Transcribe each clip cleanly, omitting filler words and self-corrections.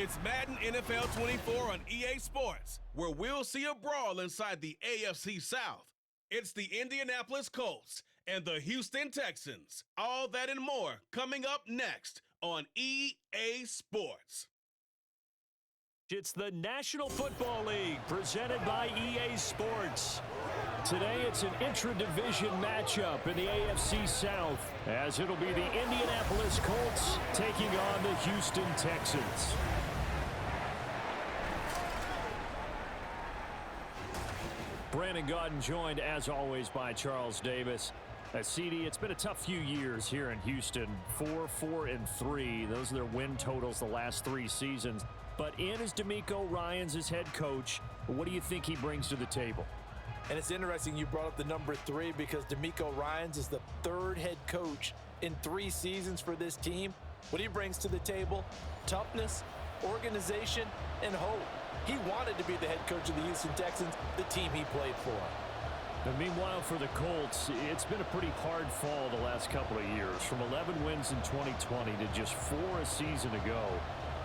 It's Madden NFL 24 on EA Sports, where we'll see a brawl inside the AFC South. It's the Indianapolis Colts and the Houston Texans. All that and more coming up next on EA Sports. It's the National Football League presented by EA Sports. Today it's an intra-division matchup in the AFC South, as it'll be the Indianapolis Colts taking on the Houston Texans. Brandon Gaudin joined, as always, by Charles Davis. CD, it's been a tough few years here in Houston. 4-4-3. Those are their win totals the last 3 seasons. But in is D'Amico Ryans as head coach. What do you think he brings to the table? And it's interesting you brought up the number 3 because D'Amico Ryans is the 3rd head coach in 3 seasons for this team. What he brings to the table: toughness, organization, and hope. He wanted to be the head coach of the Houston Texans, the team he played for. And meanwhile, for the Colts, it's been a pretty hard fall the last couple of years. From 11 wins in 2020 to just 4 a season ago.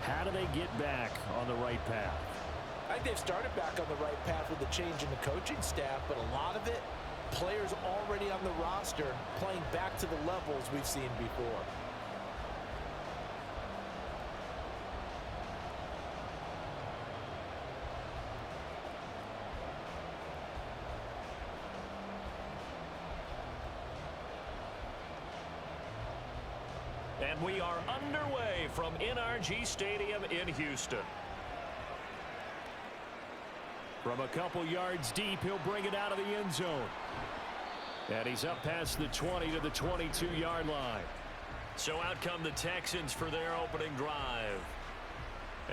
How do they get back on the right path? I think they've started back on the right path with the change in the coaching staff, but a lot of it, players already on the roster playing back to the levels we've seen before. And we are underway from NRG Stadium in Houston. From a couple yards deep, he'll bring it out of the end zone. And he's up past the 20 to the 22-yard line. So out come the Texans for their opening drive.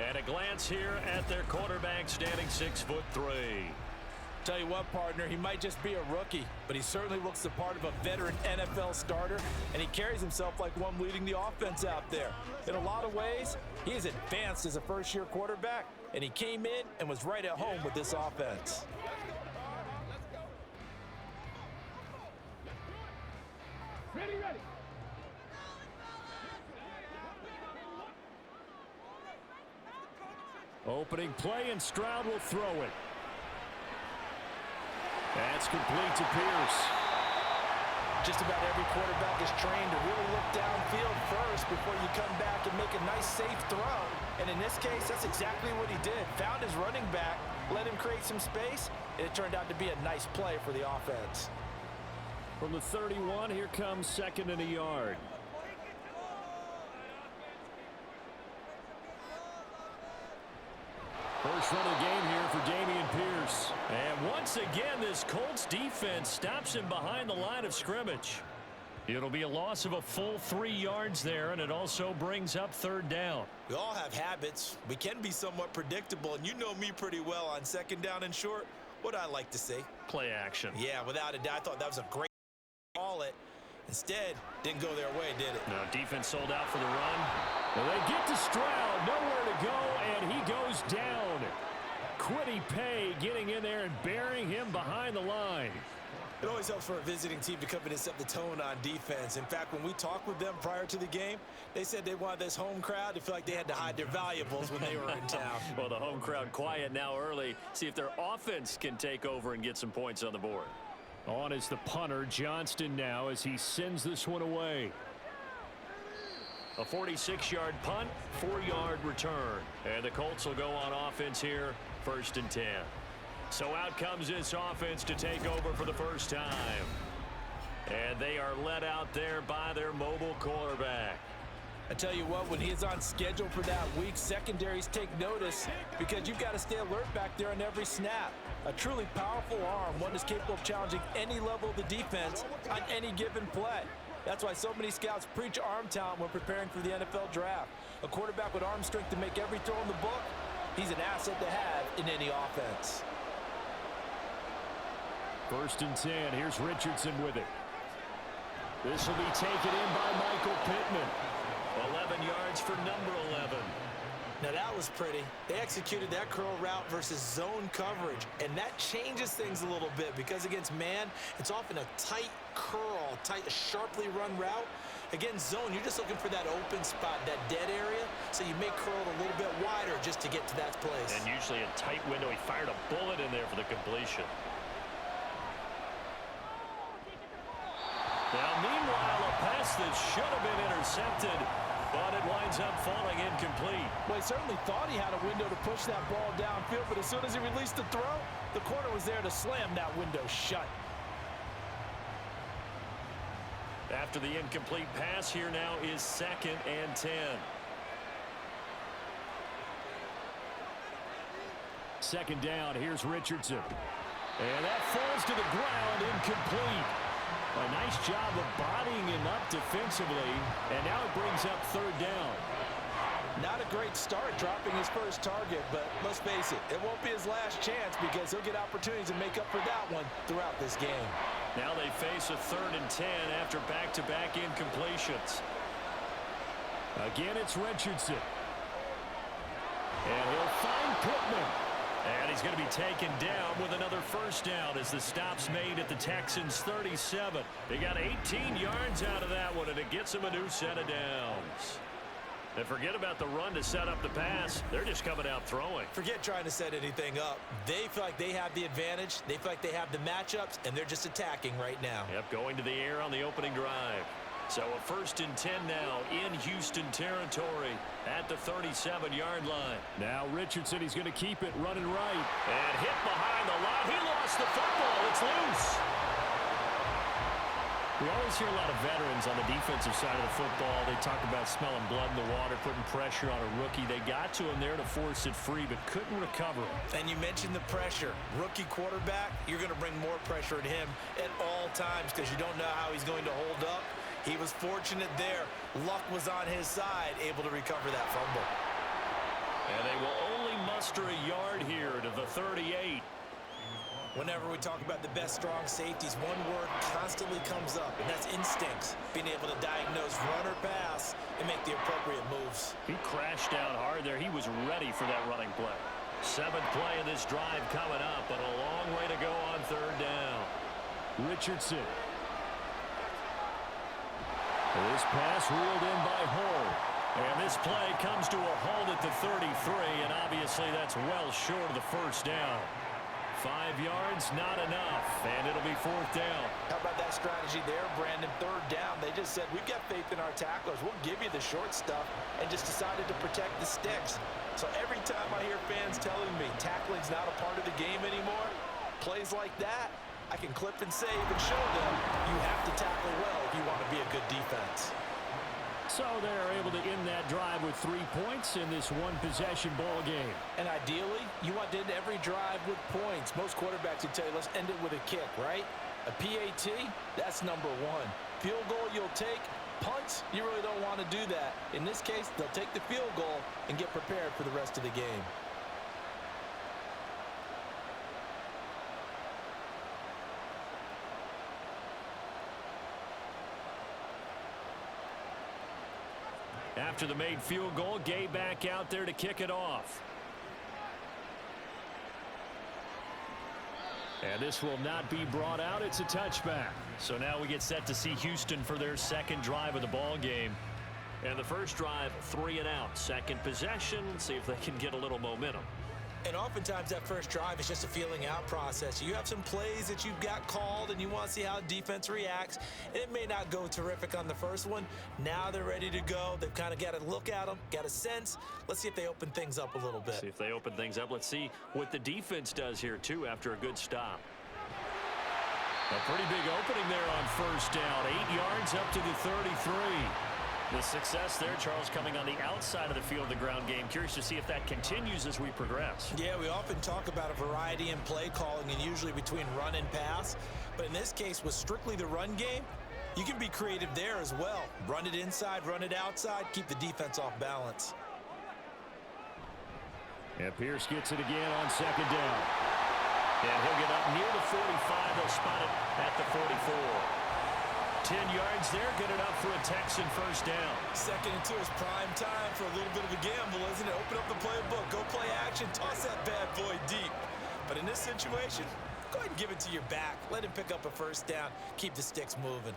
And a glance here at their quarterback, standing 6'3". Tell you what, partner, he might just be a rookie, but he certainly looks the part of a veteran NFL starter, and he carries himself like one leading the offense out there. In a lot of ways, he is advanced as a first-year quarterback, and he came in and was right at home with this offense. Ready. Opening play, and Stroud will throw it. That's complete to Pierce. Just about every quarterback is trained to really look downfield first before you come back and make a nice, safe throw. And in this case, that's exactly what he did. Found his running back, let him create some space, and it turned out to be a nice play for the offense. From the 31, here comes 2nd and a yard. First run of the game here for Dameon Pierce. And once again, this Colts defense stops him behind the line of scrimmage. It'll be a loss of a full 3 yards there, and it also brings up 3rd down. We all have habits. We can be somewhat predictable, and you know me pretty well on 2nd down and short. What I like to say? Play action. Yeah, without a doubt, I thought that was a great call. Instead, didn't go their way, did it? No, defense sold out for the run. Well, they get to Stroud, nowhere to go, and he goes down. Quiddy Pay getting in there and burying him behind the line. It always helps for a visiting team to come in and set the tone on defense. In fact, when we talked with them prior to the game, they said they wanted this home crowd to feel like they had to hide their valuables when they were in town. Well, the home crowd quiet now early. See if their offense can take over and get some points on the board. On is the punter, Johnston, now as he sends this one away. A 46-yard punt, 4-yard return. And the Colts will go on offense here, 1st and 10. So out comes this offense to take over for the first time. And they are led out there by their mobile quarterback. I tell you what, when he is on schedule for that week, secondaries take notice because you've got to stay alert back there on every snap. A truly powerful arm, one that's capable of challenging any level of the defense on any given play. That's why so many scouts preach arm talent when preparing for the NFL draft. A quarterback with arm strength to make every throw in the book, he's an asset to have in any offense. 1st and 10, here's Richardson with it. This will be taken in by Michael Pittman. 11 yards for number 11. Now that was pretty. They executed that curl route versus zone coverage, and that changes things a little bit because against man, it's often a tight curl, sharply run route. Against zone, you're just looking for that open spot, that dead area, so you may curl it a little bit wider just to get to that place. And usually a tight window. He fired a bullet in there for the completion. Now, meanwhile, a pass that should have been intercepted, but it winds up falling incomplete. Well, he certainly thought he had a window to push that ball downfield, but as soon as he released the throw, the corner was there to slam that window shut. After the incomplete pass, here now is 2nd and 10. Second down, here's Richardson. And that falls to the ground, incomplete. A nice job of bodying him up defensively, and now it brings up 3rd down. Not a great start dropping his first target, but let's face it, it won't be his last chance because he'll get opportunities to make up for that one throughout this game. Now they face a 3rd and 10 after back-to-back incompletions. Again, it's Richardson. And he'll find Pittman. And he's going to be taken down with another first down as the stop's made at the Texans' 37. They got 18 yards out of that one, and it gets them a new set of downs. And forget about the run to set up the pass. They're just coming out throwing. Forget trying to set anything up. They feel like they have the advantage. They feel like they have the matchups, and they're just attacking right now. Yep, going to the air on the opening drive. So a 1st and 10 now in Houston territory at the 37-yard line. Now Richardson, he's going to keep it running right. And hit behind the line. He lost the football. It's loose. We always hear a lot of veterans on the defensive side of the football. They talk about smelling blood in the water, putting pressure on a rookie. They got to him there to force it free, but couldn't recover it. And you mentioned the pressure. Rookie quarterback, you're going to bring more pressure at him at all times because you don't know how he's going to hold up. He was fortunate there. Luck was on his side, able to recover that fumble. And they will only muster a yard here to the 38. Whenever we talk about the best strong safeties, one word constantly comes up, and that's instincts. Being able to diagnose run or pass and make the appropriate moves. He crashed down hard there. He was ready for that running play. 7th play of this drive coming up, but a long way to go on 3rd down. Richardson. This pass reeled in by Hull. And this play comes to a halt at the 33, and obviously that's well short of the first down. 5 yards, not enough, and it'll be 4th down. How about that strategy there, Brandon? 3rd down, they just said, we've got faith in our tacklers. We'll give you the short stuff, and just decided to protect the sticks. So every time I hear fans telling me tackling's not a part of the game anymore, plays like that, I can clip and save and show them you have to tackle well if you want to be a good defense. So they're able to end that drive with 3 points in this one-possession ball game. And ideally, you want to end every drive with points. Most quarterbacks would tell you, let's end it with a kick, right? A PAT, that's number 1. Field goal you'll take. Punts, you really don't want to do that. In this case, they'll take the field goal and get prepared for the rest of the game. After the made field goal, Gay back out there to kick it off. And this will not be brought out. It's a touchback. So now we get set to see Houston for their 2nd drive of the ball game. And the first drive, 3 and out. 2nd possession. Let's see if they can get a little momentum. And oftentimes that first drive is just a feeling out process. You have some plays that you've got called and you want to see how defense reacts. It may not go terrific on the first one. Now they're ready to go. They've kind of got to look at them, got a sense. Let's see if they open things up a little bit. See if they open things up. Let's see what the defense does here, too, after a good stop. A pretty big opening there on first down. 8 yards up to the 33. The success there, Charles, coming on the outside of the field of the ground game. Curious to see if that continues as we progress. Yeah, we often talk about a variety in play calling and usually between run and pass. But in this case, with strictly the run game, you can be creative there as well. Run it inside, run it outside, keep the defense off balance. And Pierce gets it again on 2nd down. And he'll get up near the 45. They'll spot it at the 44. 10 yards there, good enough for a Texan first down. 2nd and 2 is prime time for a little bit of a gamble, isn't it? Open up the playbook, go play action, toss that bad boy deep. But in this situation, go ahead and give it to your back. Let him pick up a first down. Keep the sticks moving.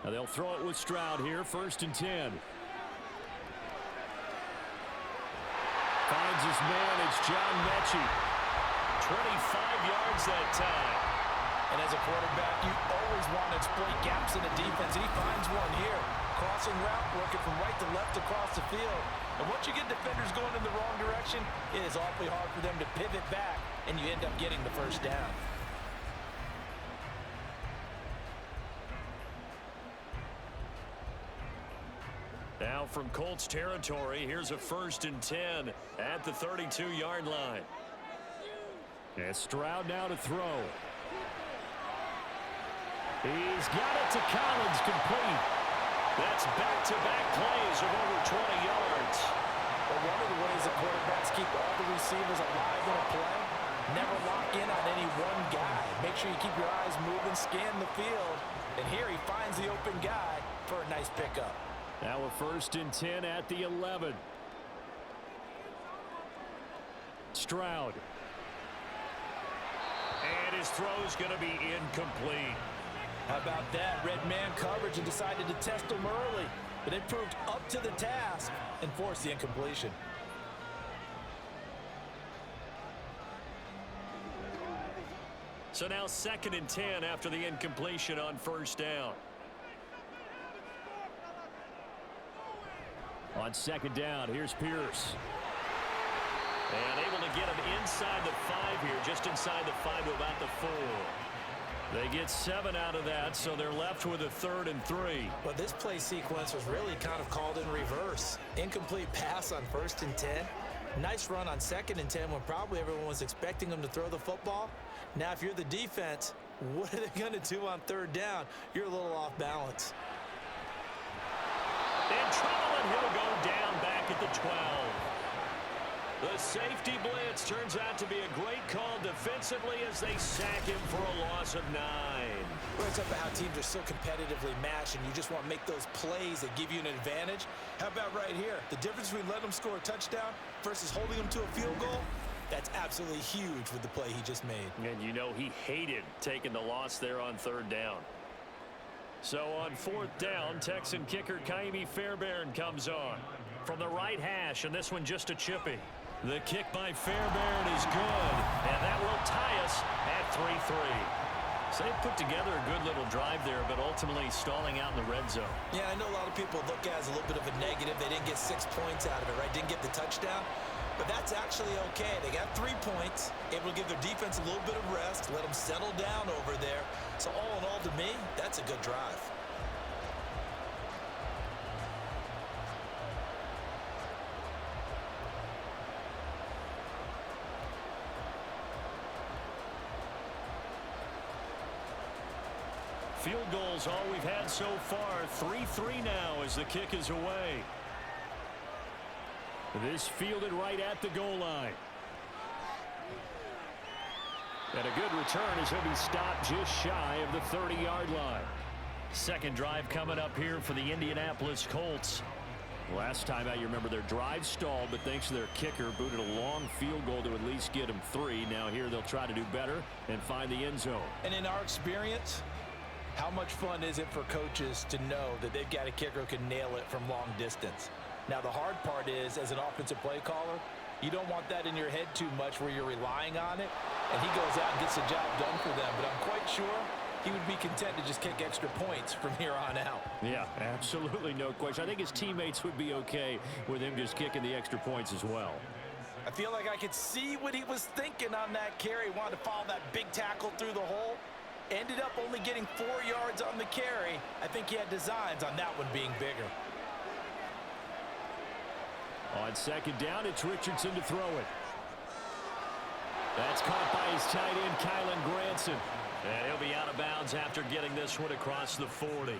Now they'll throw it with Stroud here, 1st and 10. Finds his man, it's John Mechie. 25 yards that time. And as a quarterback, you always want to exploit gaps in the defense, and he finds one here. Crossing route, working from right to left across the field. And once you get defenders going in the wrong direction, it is awfully hard for them to pivot back, and you end up getting the first down. Now from Colts territory, here's a 1st and 10 at the 32-yard line. And Stroud now to throw. He's got it to Collins, complete. That's back-to-back plays of over 20 yards. Well, one of the ways that quarterbacks keep all the receivers alive in a play, never lock in on any one guy. Make sure you keep your eyes moving, scan the field. And here he finds the open guy for a nice pickup. Now a 1st and 10 at the 11. Stroud. And his throw's going to be incomplete. How about that? Red man coverage and decided to test him early. But it proved up to the task and forced the incompletion. So now 2nd and 10 after the incompletion on 1st down. On 2nd down, here's Pierce. And able to get him inside the 5 here, just inside the 5 to about the 4. They get 7 out of that, so they're left with a 3rd and 3. But this play sequence was really kind of called in reverse. Incomplete pass on 1st and 10. Nice run on 2nd and 10 when probably everyone was expecting them to throw the football. Now, if you're the defense, what are they going to do on 3rd down? You're a little off balance. In trouble, and he'll go down back at the 12. The safety blitz turns out to be a great call defensively as they sack him for a loss of 9. Well, it's up to how teams are so competitively matched, and you just want to make those plays that give you an advantage. How about right here? The difference between letting them score a touchdown versus holding them to a field goal, that's absolutely huge with the play he just made. And you know he hated taking the loss there on 3rd down. So on 4th down, Texan kicker Kaimi Fairbairn comes on from the right hash, and this one just a chippy. The kick by Fairbairn is good, and that will tie us at 3-3. So they put together a good little drive there, but ultimately stalling out in the red zone. Yeah, I know a lot of people look at it as a little bit of a negative. They didn't get 6 points out of it, right? Didn't get the touchdown. But that's actually okay. They got 3 points, able to give their defense a little bit of rest, let them settle down over there. So all in all, to me, that's a good drive. Field goals all we've had so far. 3-3 now as the kick is away. This fielded right at the goal line. And a good return as he'll be stopped just shy of the 30-yard line. 2nd drive coming up here for the Indianapolis Colts. Last time out, you remember their drive stalled, but thanks to their kicker, booted a long field goal to at least get them 3. Now here they'll try to do better and find the end zone. And in our experience, how much fun is it for coaches to know that they've got a kicker who can nail it from long distance? Now, the hard part is, as an offensive play caller, you don't want that in your head too much where you're relying on it, and he goes out and gets the job done for them. But I'm quite sure he would be content to just kick extra points from here on out. Yeah, absolutely no question. I think his teammates would be okay with him just kicking the extra points as well. I feel like I could see what he was thinking on that carry. Wanted to follow that big tackle through the hole. Ended up only getting 4 yards on the carry. I think he had designs on that one being bigger. On 2nd down, it's Richardson to throw it. That's caught by his tight end, Kylan Granson. And he'll be out of bounds after getting this one across the 40.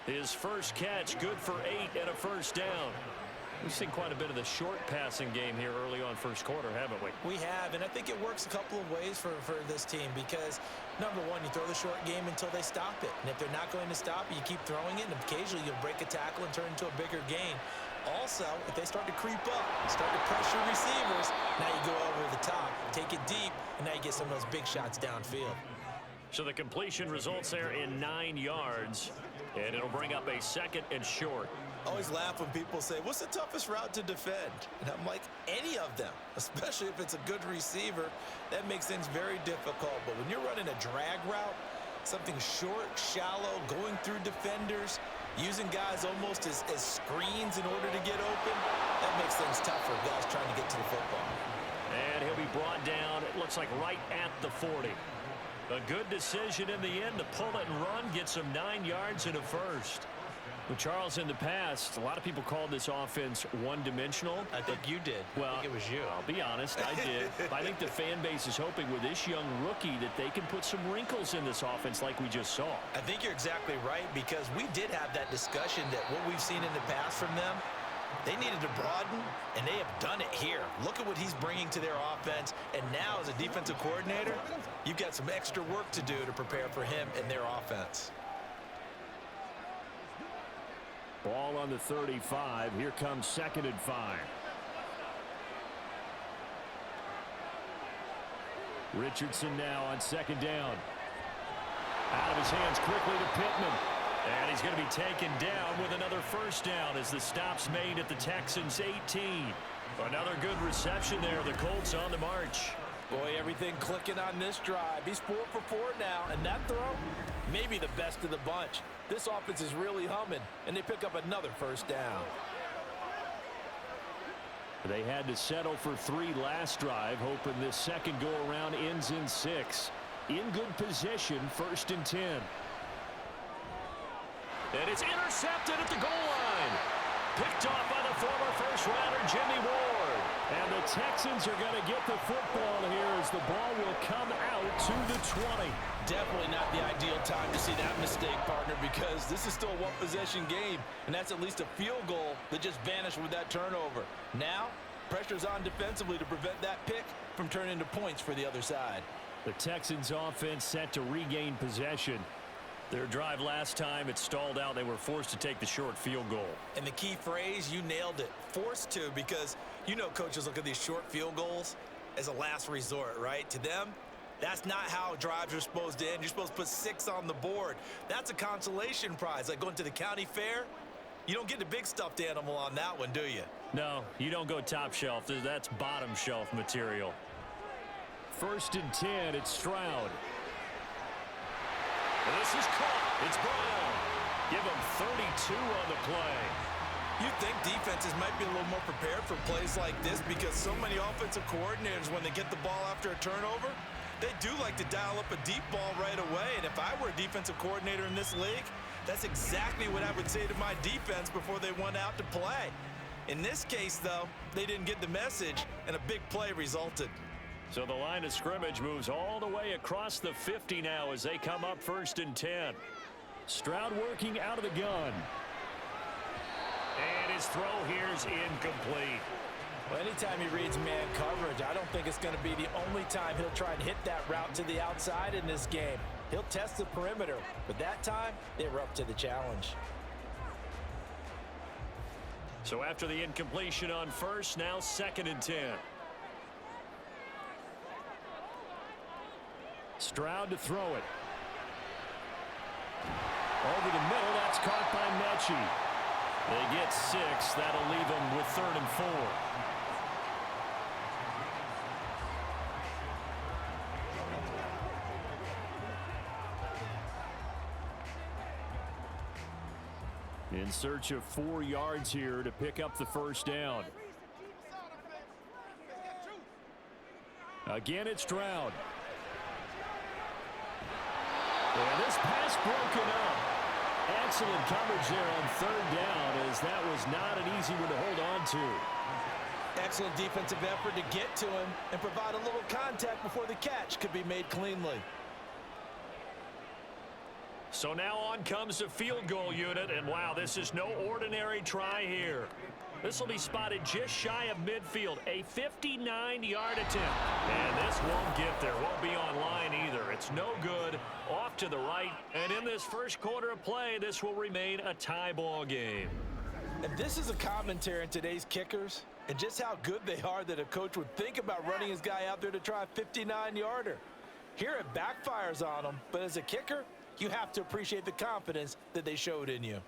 His first catch, good for 8 and a first down. We've seen quite a bit of the short passing game here early on first quarter, haven't we? We have, and I think it works a couple of ways for this team because, number one, you throw the short game until they stop it. And if they're not going to stop it, you keep throwing it, and occasionally you'll break a tackle and turn it into a bigger gain. Also, if they start to creep up, start to pressure receivers, now you go over the top, take it deep, and now you get some of those big shots downfield. So the completion results there in 9 yards, and it'll bring up a 2nd and short. I always laugh when people say, what's the toughest route to defend? And I'm like, any of them, especially if it's a good receiver. That makes things very difficult. But when you're running a drag route, something short, shallow, going through defenders, using guys almost as screens in order to get open, that makes things tough for guys trying to get to the football. And he'll be brought down, it looks like right at the 40. A good decision in the end to pull it and run, get some 9 yards and a first. Well, Charles, in the past, a lot of people called this offense one-dimensional. I think you did. Well, I think it was you. I'll be honest, I did. I think the fan base is hoping with this young rookie that they can put some wrinkles in this offense like we just saw. I think you're exactly right because we did have that discussion that what we've seen in the past from them, they needed to broaden, and they have done it here. Look at what he's bringing to their offense, and now as a defensive coordinator, you've got some extra work to do to prepare for him and their offense. Ball on the 35. Here comes 2nd and 5. Richardson now on 2nd down. Out of his hands quickly to Pittman. And he's going to be taken down with another first down as the stop's made at the Texans' 18. Another good reception there. The Colts on the march. Boy, everything clicking on this drive. He's 4 for 4 now, and that throw, maybe the best of the bunch. This offense is really humming, and they pick up another first down. They had to settle for 3 last drive, hoping this second go-around ends in 6. In good position, 1st and 10. And it's intercepted at the goal line. Picked off by the former first-rounder Jimmy Ward. And the Texans are going to get the football here as the ball will come out to the 20. Definitely not the ideal time to see that mistake, partner, because this is still a one-possession game, and that's at least a field goal that just vanished with that turnover. Now, pressure's on defensively to prevent that pick from turning into points for the other side. The Texans offense set to regain possession. Their drive last time, it stalled out. They were forced to take the short field goal. And the key phrase, you nailed it, forced to, because you know coaches look at these short field goals as a last resort, right? To them, that's not how drives are supposed to end. You're supposed to put 6 on the board. That's a consolation prize, like going to the county fair. You don't get the big stuffed animal on that one, do you? No, you don't go top shelf. That's bottom shelf material. 1st and 10, it's Stroud. This is caught. It's Brown. Give him 32 on the play. You think defenses might be a little more prepared for plays like this because so many offensive coordinators, when they get the ball after a turnover, they do like to dial up a deep ball right away. And if I were a defensive coordinator in this league, that's exactly what I would say to my defense before they went out to play. In this case, though, they didn't get the message, and a big play resulted. So the line of scrimmage moves all the way across the 50 now as they come up 1st and 10. Stroud working out of the gun. And his throw here's incomplete. Well, anytime he reads man coverage, I don't think it's going to be the only time he'll try and hit that route to the outside in this game. He'll test the perimeter, but that time, they were up to the challenge. So after the incompletion on 1st, now 2nd and 10. Stroud to throw it. Over the middle, that's caught by Mechie. They get 6. That'll leave them with 3rd and 4. In search of 4 yards here to pick up the first down. Again, it's Stroud. And this pass broken up. Excellent coverage there on 3rd down, as that was not an easy one to hold on to. Excellent defensive effort to get to him and provide a little contact before the catch could be made cleanly. So now on comes the field goal unit, and wow, this is no ordinary try here. This will be spotted just shy of midfield, a 59-yard attempt. And this won't get there, won't be on line either. It's no good, off to the right. And in this first quarter of play, this will remain a tie ball game. And this is a commentary on today's kickers and just how good they are that a coach would think about running his guy out there to try a 59-yarder. Here it backfires on him, but as a kicker, you have to appreciate the confidence that they showed in you.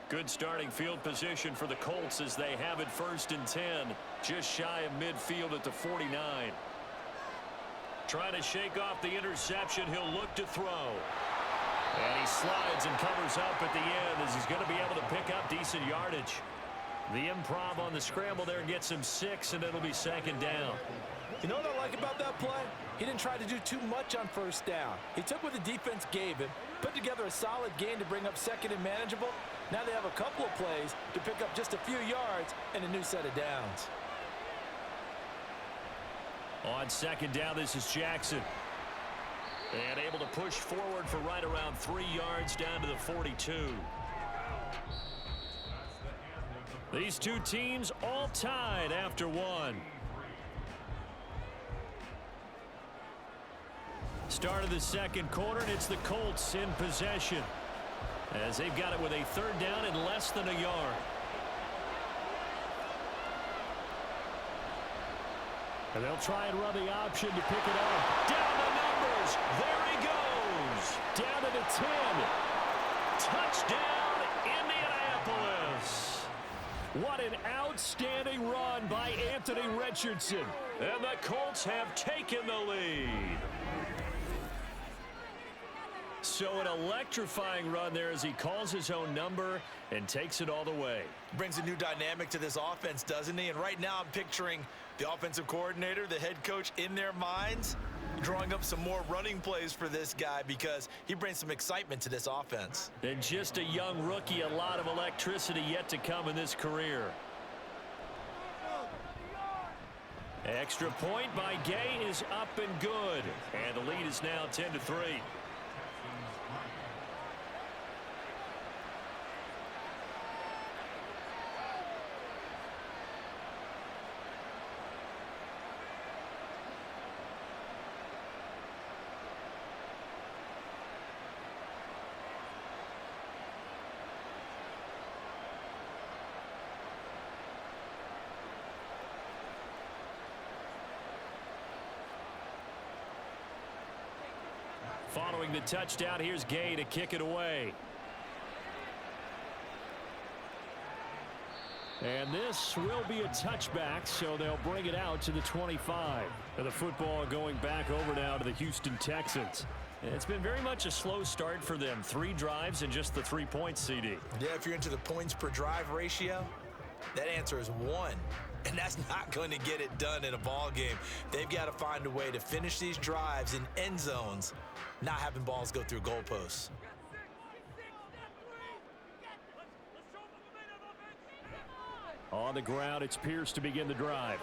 Good starting field position for the Colts as they have it 1st and 10, just shy of midfield at the 49. Trying to shake off the interception, he'll look to throw. And he slides and covers up at the end as he's going to be able to pick up decent yardage. The improv on the scramble there gets him 6, and it'll be 2nd down. You know what I like about that play? He didn't try to do too much on 1st down. He took what the defense gave him, put together a solid gain to bring up 2nd and manageable. Now they have a couple of plays to pick up just a few yards and a new set of downs. On 2nd down, this is Jackson. And able to push forward for right around 3 yards down to the 42. These two teams all tied after 1. Start of the 2nd quarter, and it's the Colts in possession, as they've got it with a 3rd down and less than a yard. And they'll try and run the option to pick it up. Down the numbers. There he goes. Down to the 10. Touchdown, Indianapolis. What an outstanding run by Anthony Richardson. And the Colts have taken the lead. So an electrifying run there as he calls his own number and takes it all the way. Brings a new dynamic to this offense, doesn't he? And right now I'm picturing the offensive coordinator, the head coach in their minds, drawing up some more running plays for this guy because he brings some excitement to this offense. And just a young rookie, a lot of electricity yet to come in this career. Extra point by Gay is up and good. And the lead is now 10-3. Following the touchdown, here's Gay to kick it away. And this will be a touchback, so they'll bring it out to the 25. And the football going back over now to the Houston Texans. It's been very much a slow start for them. 3 drives and just the 3 points, CD. Yeah, if you're into the points per drive ratio, that answer is 1. And that's not going to get it done in a ball game. They've got to find a way to finish these drives in end zones, not having balls go through goalposts. On the ground, it's Pierce to begin the drive.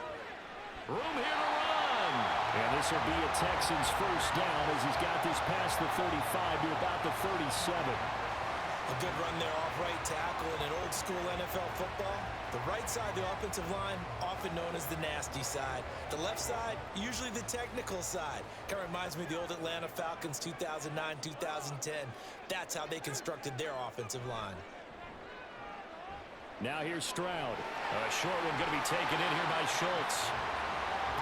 Room here to run. And this will be a Texans 1st down as he's got this past the 35 to about the 37. A good run there off right tackle in an old school NFL football. The right side of the offensive line, often known as the nasty side. The left side, usually the technical side. Kind of reminds me of the old Atlanta Falcons 2009-2010. That's how they constructed their offensive line. Now here's Stroud. A short one going to be taken in here by Schultz.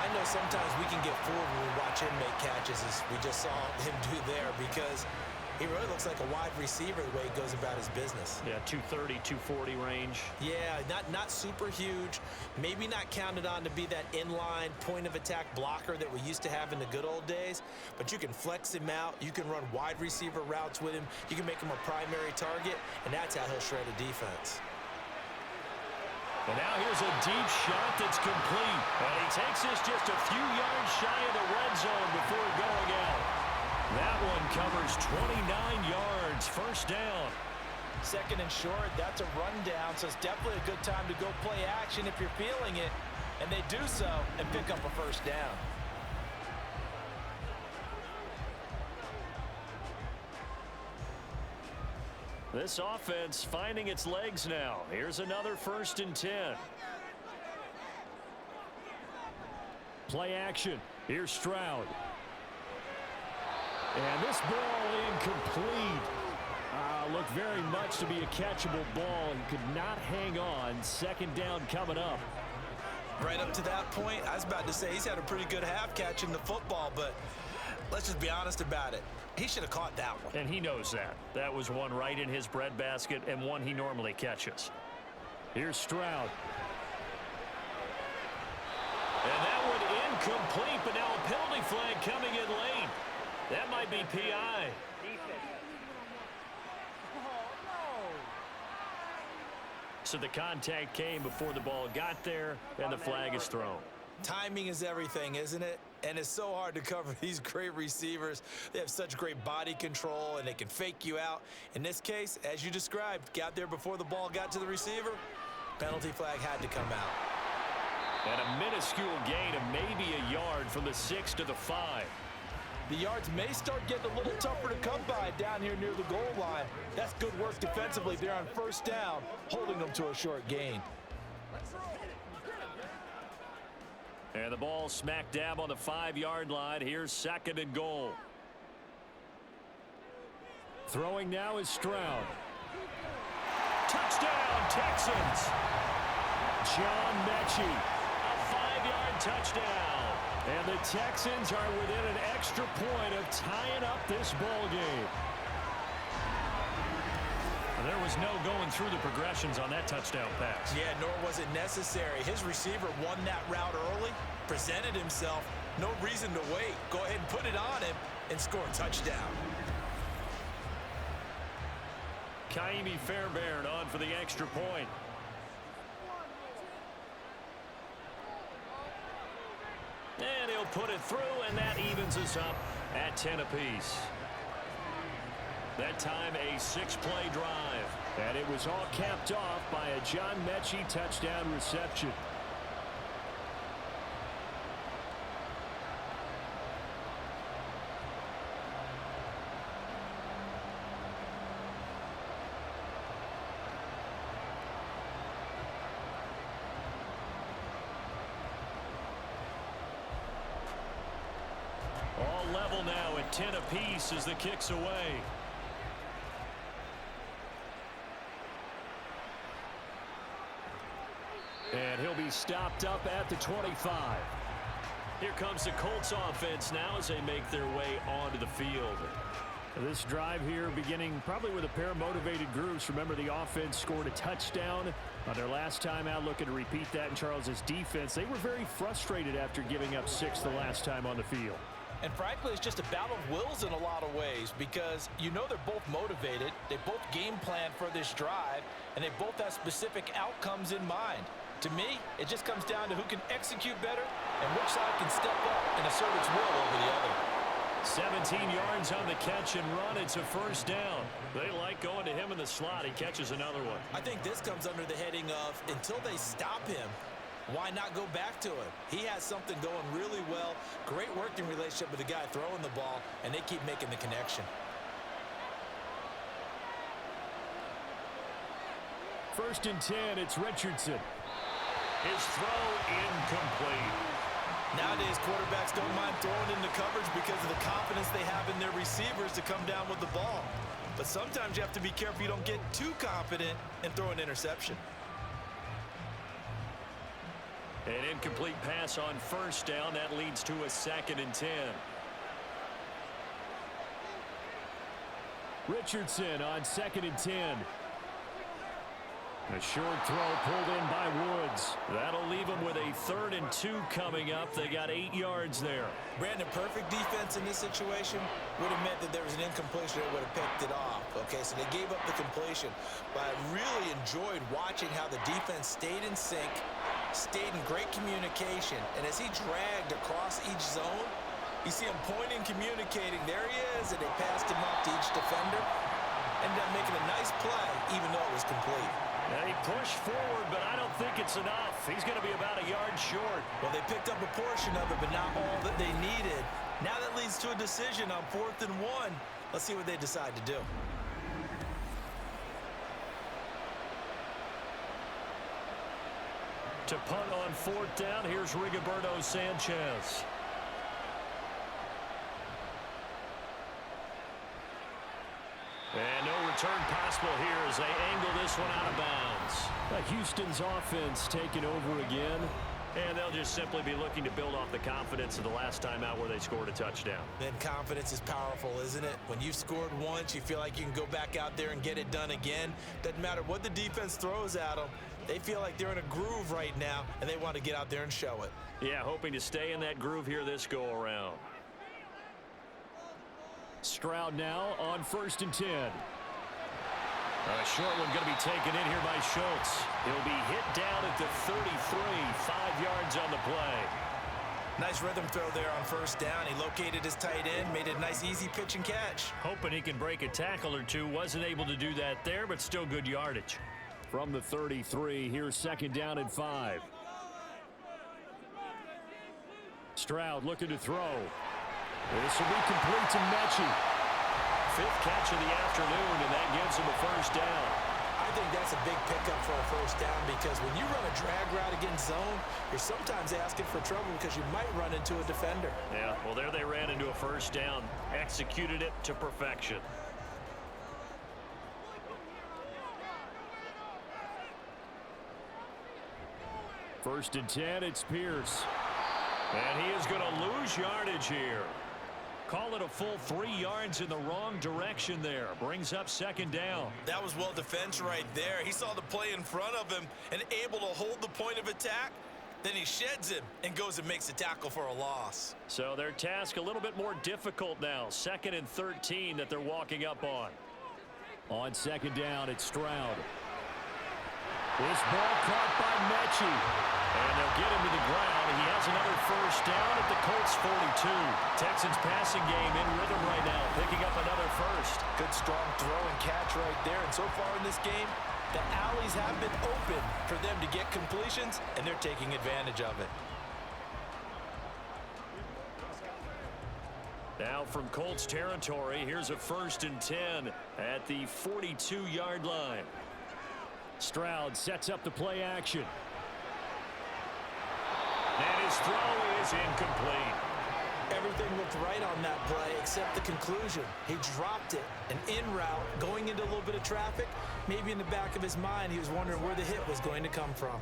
I know sometimes we can get fooled when we watch him make catches, as we just saw him do there, because he really looks like a wide receiver the way he goes about his business. Yeah, 230, 240 range. Yeah, not super huge. Maybe not counted on to be that inline point-of-attack blocker that we used to have in the good old days. But you can flex him out. You can run wide receiver routes with him. You can make him a primary target, and that's how he'll shred a defense. And now here's a deep shot that's complete. And he takes this just a few yards shy of the red zone before going out. That one covers 29 yards, first down. Second and short, that's a rundown, so it's definitely a good time to go play action if you're feeling it. And they do so and pick up a first down. This offense finding its legs now. Here's another 1st and 10. Play action. Here's Stroud. And this ball incomplete. Looked very much to be a catchable ball and could not hang on. Second down coming up. Right up to that point, I was about to say he's had a pretty good half catching the football, but let's just be honest about it. He should have caught that one. And he knows that. That was one right in his breadbasket and one he normally catches. Here's Stroud. And that one incomplete, but now a penalty flag coming in late. That might be PI. So the contact came before the ball got there, and the flag is thrown. Timing is everything, isn't it? And it's so hard to cover these great receivers. They have such great body control, and they can fake you out. In this case, as you described, got there before the ball got to the receiver. Penalty flag had to come out. And a minuscule gain of maybe a yard from the 6 to the 5. The yards may start getting a little tougher to come by down here near the goal line. That's good work defensively there on first down, holding them to a short gain. And the ball smack dab on the 5-yard line. Here's 2nd and goal. Throwing now is Stroud. Touchdown, Texans! John Mechie, a 5-yard touchdown. And the Texans are within an extra point of tying up this ball game. There was no going through the progressions on that touchdown pass. Yeah, nor was it necessary. His receiver won that route early, presented himself. No reason to wait. Go ahead and put it on him and score a touchdown. Kaimi Fairbairn on for the extra point. And he'll put it through, and that evens us up at 10 apiece. That time a 6-play drive. And it was all capped off by a John Mechie touchdown reception. All level now at 10 apiece as the kick's away. And he'll be stopped up at the 25. Here comes the Colts offense now as they make their way onto the field. This drive here beginning probably with a pair of motivated groups. Remember, the offense scored a touchdown on their last time out, looking to repeat that in Charles's defense. They were very frustrated after giving up 6 the last time on the field. And frankly, it's just a battle of wills in a lot of ways because you know they're both motivated. They both game plan for this drive, and they both have specific outcomes in mind. To me, it just comes down to who can execute better and which side can step up and assert its will over the other. 17 yards on the catch and run. It's a first down. They like going to him in the slot. He catches another one. I think this comes under the heading of until they stop him, why not go back to him? He has something going really well. Great working relationship with the guy throwing the ball, and they keep making the connection. First and 10, it's Richardson. His throw incomplete. Nowadays, quarterbacks don't mind throwing into coverage because of the confidence they have in their receivers to come down with the ball. But sometimes you have to be careful you don't get too confident and throw an interception. An incomplete pass on first down. That leads to a 2nd and 10. Richardson on 2nd and 10. A short throw pulled in by Woods. That'll leave them with a 3rd and 2 coming up. They got 8 yards there. Brandon, perfect defense in this situation would have meant that there was an incompletion that would have picked it off. Okay, so they gave up the completion. But I really enjoyed watching how the defense stayed in sync, stayed in great communication. And as he dragged across each zone, You see him pointing, communicating. There he is, and they passed him off to each defender. Ended up making a nice play, even though it was complete. Yeah, he pushed forward, but I don't think it's enough. He's going to be about a yard short. Well, they picked up a portion of it, but not all that they needed. Now that leads to a decision on 4th and 1. Let's see what they decide to do. To punt on 4th down, here's Rigoberto Sanchez. And no return possible here as they angle this one out of bounds. Houston's offense taking over again. And they'll just simply be looking to build off the confidence of the last time out where they scored a touchdown. Then confidence is powerful, isn't it? When you've scored once, you feel like you can go back out there and get it done again. Doesn't matter what the defense throws at them. They feel like they're in a groove right now, and they want to get out there and show it. Yeah, hoping to stay in that groove here this go-around. Stroud now on 1st and 10. A short one going to be taken in here by Schultz. He'll be hit down at the 33, 5 yards on the play. Nice rhythm throw there on 1st down. He located his tight end, made it a nice, easy pitch and catch. Hoping he can break a tackle or two. Wasn't able to do that there, but still good yardage. From the 33, here's 2nd down and 5. Stroud looking to throw. This will be complete to Mechie. 5th catch of the afternoon, and that gives him a 1st down. I think that's a big pickup for a 1st down because when you run a drag route against zone, you're sometimes asking for trouble because you might run into a defender. Yeah, well, there they ran into a 1st down. Executed it to perfection. First and 10, it's Pierce. And he is going to lose yardage here. Call it a full 3 yards in the wrong direction there. Brings up 2nd down. That was well defense right there. He saw the play in front of him and able to hold the point of attack. Then he sheds him and goes and makes a tackle for a loss. So their task a little bit more difficult now. 2nd and 13 that they're walking up on. On 2nd down, it's Stroud. This ball caught by Mechie. And they'll get him to the ground. He has another 1st down at the Colts 42. Texans passing game in rhythm right now, picking up another 1st. Good strong throw and catch right there. And so far in this game, the alleys have been open for them to get completions, and they're taking advantage of it. Now from Colts territory, here's a 1st and 10 at the 42-yard line. Stroud sets up the play action. And his throw is incomplete. Everything looked right on that play except the conclusion. He dropped it. An in route, going into a little bit of traffic. Maybe in the back of his mind, he was wondering where the hit was going to come from.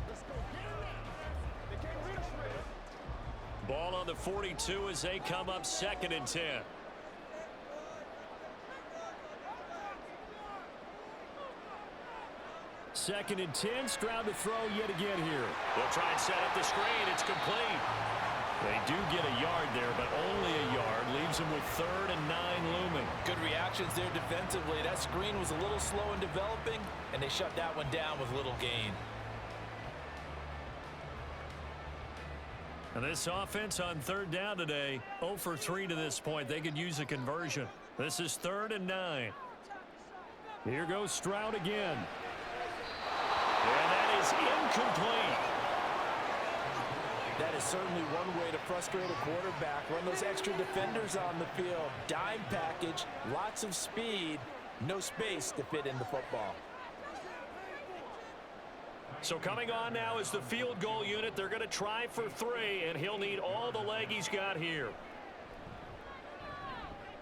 Ball on the 42 as they come up 2nd and 10. Second and 10, Stroud to throw yet again here. They'll try and set up the screen. It's complete. They do get a yard there, but only a yard. Leaves them with 3rd and 9 looming. Good reactions there defensively. That screen was a little slow in developing, and they shut that one down with little gain. And this offense on 3rd down today, 0 for 3 to this point. They could use a conversion. This is 3rd and 9. Here goes Stroud again. And that is incomplete. That is certainly one way to frustrate a quarterback. Run those extra defenders on the field. Dime package, lots of speed, no space to fit in the football. So coming on now is the field goal unit. They're going to try for 3, and he'll need all the leg he's got here.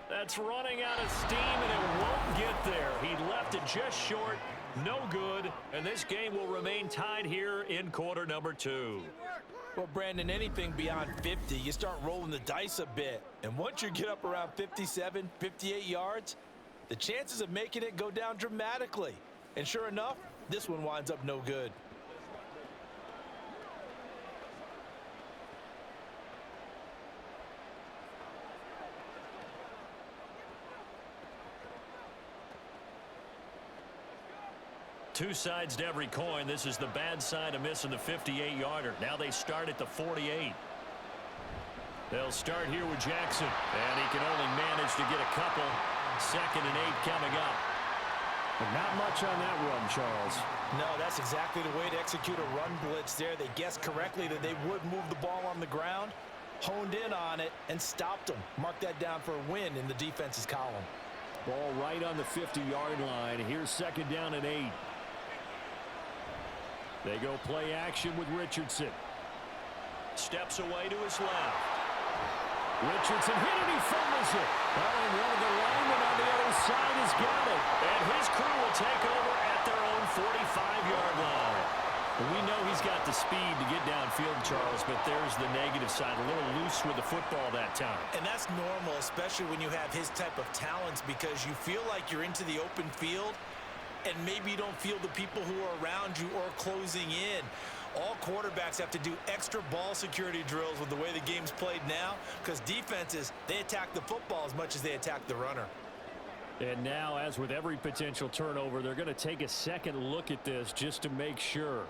That's running out of steam, and it won't get there. He left it just short. No good, and this game will remain tied here in quarter number 2. Well, Brandon, anything beyond 50, you start rolling the dice a bit. And once you get up around 57, 58 yards, the chances of making it go down dramatically. And sure enough, this one winds up no good. Two sides to every coin. This is the bad side of missing the 58-yarder. Now they start at the 48. They'll start here with Jackson, and he can only manage to get a couple. 2nd and 8 coming up. But not much on that run, Charles. No, that's exactly the way to execute a run blitz there. They guessed correctly that they would move the ball on the ground, honed in on it, and stopped them. Mark that down for a win in the defense's column. Ball right on the 50-yard line. Here's 2nd down and 8. They go play action with Richardson. Steps away to his left. Richardson hit it, he fumbles it. And one of the linemen on the other side has got it. And his crew will take over at their own 45-yard line. We know he's got the speed to get downfield, Charles, but there's the negative side. A little loose with the football that time. And that's normal, especially when you have his type of talents, because you feel like you're into the open field, and maybe you don't feel the people who are around you or closing in. All quarterbacks have to do extra ball security drills with the way the game's played now, because defenses, they attack the football as much as they attack the runner. And now, as with every potential turnover, they're going to take a second look at this just to make sure.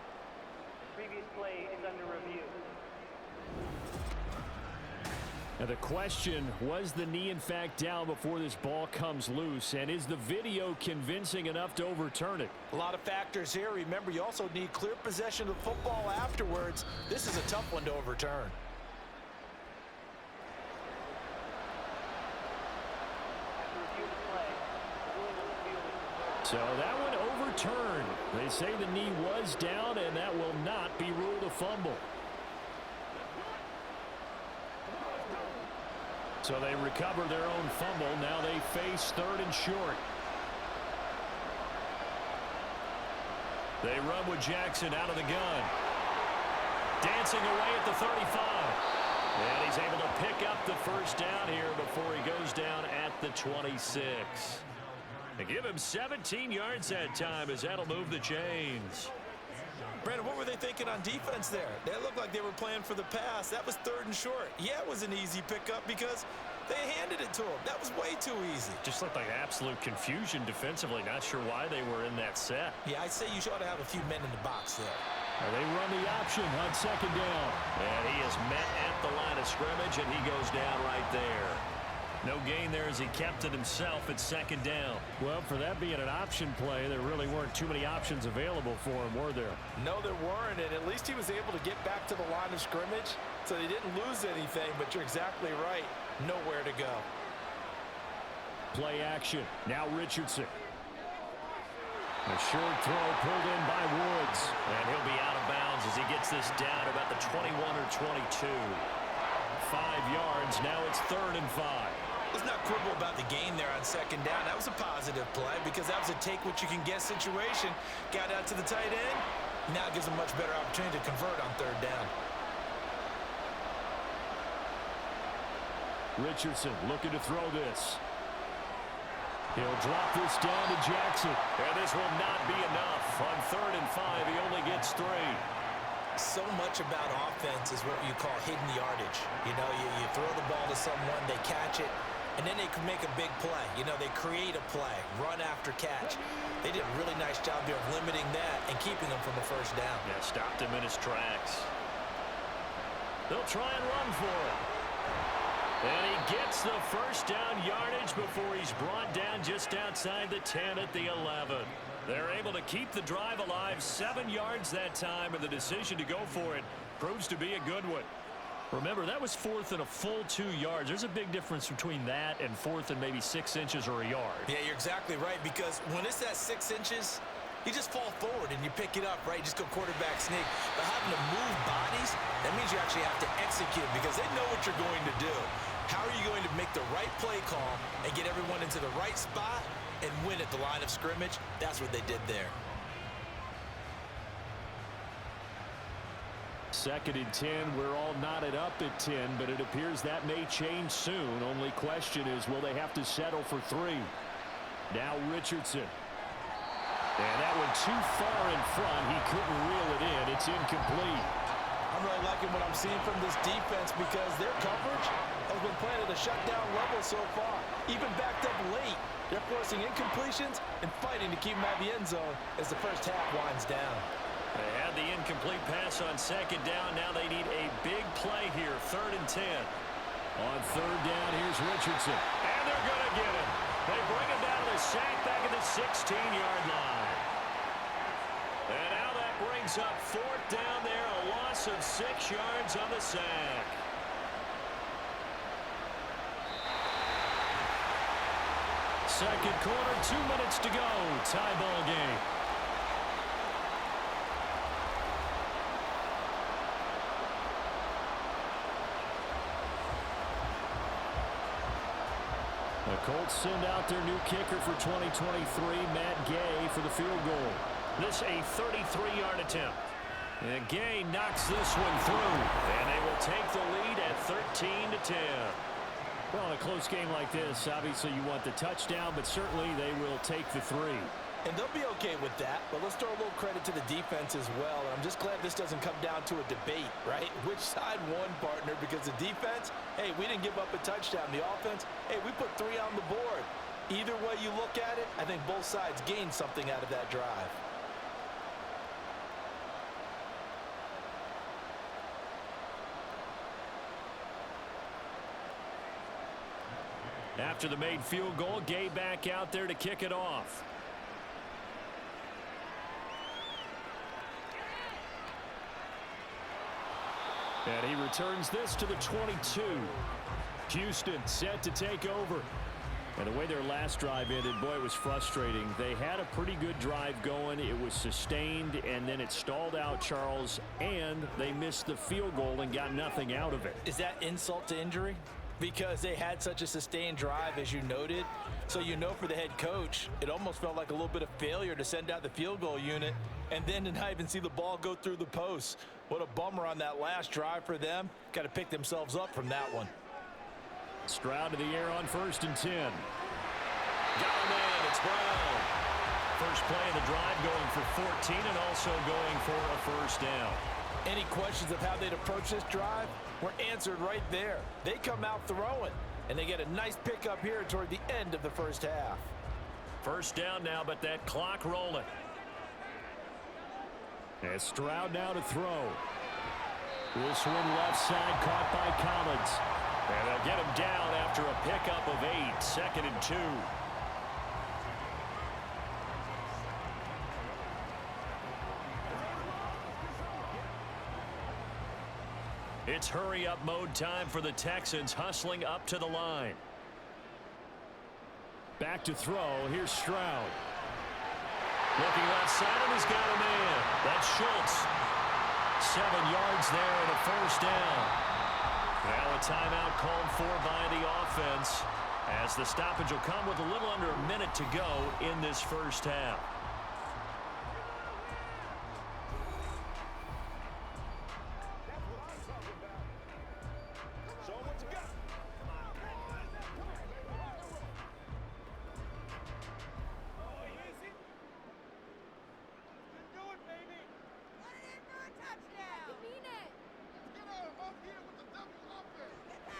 Previous play is under review. Now the question, was the knee in fact down before this ball comes loose? And is the video convincing enough to overturn it? A lot of factors here. Remember, you also need clear possession of the football afterwards. This is a tough one to overturn. So that one overturned. They say the knee was down, and that will not be ruled a fumble. So they recover their own fumble. Now they face 3rd and short. They run with Jackson out of the gun. Dancing away at the 35. And he's able to pick up the 1st down here before he goes down at the 26. They give him 17 yards that time as that'll move the chains. Brandon, what were they thinking on defense there? They looked like they were playing for the pass. That was 3rd and short. Yeah, it was an easy pickup because they handed it to him. That was way too easy. Just looked like absolute confusion defensively. Not sure why they were in that set. Yeah, I'd say you ought to have a few men in the box there. They run the option on 2nd down. And he is met at the line of scrimmage, and he goes down right there. No gain there as he kept it himself at 2nd down. Well, for that being an option play, there really weren't too many options available for him, were there? No, there weren't, and at least he was able to get back to the line of scrimmage, so they didn't lose anything, but you're exactly right. Nowhere to go. Play action. Now Richardson. A short throw pulled in by Woods, and he'll be out of bounds as he gets this down about the 21 or 22. 5 yards. Now it's 3rd and 5. Let's not quibble about the gain there on 2nd down. That was a positive play because that was a take-what-you-can-get situation. Got out to the tight end. Now it gives them a much better opportunity to convert on 3rd down. Richardson looking to throw this. He'll drop this down to Jackson. And this will not be enough. On 3rd and 5, he only gets 3. So much about offense is what you call hidden yardage. You know, you throw the ball to someone, they catch it, and then they can make a big play. You know, they create a play, run after catch. They did a really nice job there of limiting that and keeping them from a 1st down. Yeah, stopped him in his tracks. They'll try and run for it. And he gets the 1st down yardage before he's brought down just outside the 10 at the 11. They're able to keep the drive alive, 7 yards that time, and the decision to go for it proves to be a good one. Remember, that was 4th and a full 2 yards. There's a big difference between that and 4th and maybe 6 inches or a yard. Yeah, you're exactly right, because when it's that 6 inches, you just fall forward and you pick it up, right? You just go quarterback sneak. But having to move bodies, that means you actually have to execute because they know what you're going to do. How are you going to make the right play call and get everyone into the right spot and win at the line of scrimmage? That's what they did there. 2nd and 10, we're all knotted up at 10, but it appears that may change soon. Only question is, will they have to settle for 3? Now Richardson. And that one too far in front. He couldn't reel it in. It's incomplete. I'm really liking what I'm seeing from this defense because their coverage has been playing at a shutdown level so far. Even backed up late, they're forcing incompletions and fighting to keep them out of the end zone as the 1st half winds down. They had the incomplete pass on 2nd down. Now they need a big play here, 3rd and 10. On third down, here's Richardson. And they're going to get him. They bring him down to the sack back at the 16-yard line. And now that brings up fourth down there, a loss of 6 yards on the sack. Second quarter, 2 minutes to go. Tie ball game. The Colts send out their new kicker for 2023, Matt Gay, for the field goal. This a 33-yard attempt. And Gay knocks this one through. And they will take the lead at 13-10. Well, in a close game like this, obviously you want the touchdown, but certainly they will take the 3. And they'll be okay with that, but let's throw a little credit to the defense as well. And I'm just glad this doesn't come down to a debate, right? Which side won, partner? Because the defense, hey, we didn't give up a touchdown. The offense, hey, we put 3 on the board. Either way you look at it, I think both sides gained something out of that drive. After the made field goal, Gay back out there to kick it off. And he returns this to the 22. Houston set to take over. And the way their last drive ended, boy, it was frustrating. They had a pretty good drive going. It was sustained, and then it stalled out, Charles, and they missed the field goal and got nothing out of it. Is that insult to injury? Because they had such a sustained drive, as you noted. So you know for the head coach, it almost felt like a little bit of failure to send out the field goal unit and then to not even see the ball go through the post. What a bummer on that last drive for them. Got to pick themselves up from that one. Stroud to the air on 1st and 10. Got a man, it's Brown. First play of the drive going for 14 and also going for a first down. Any questions of how they'd approach this drive were answered right there. They come out throwing, and they get a nice pickup here toward the end of the first half. First down now, but that clock rolling. And Stroud now to throw. This one left side caught by Collins. And they'll get him down after a pickup of 8, 2nd and 2. It's hurry-up mode time for the Texans, hustling up to the line. Back to throw. Here's Stroud. Looking left side, and he's got a man. That's Schultz. 7 yards there and a first down. Now a timeout called for by the offense, as the stoppage will come with a little under a minute to go in this first half.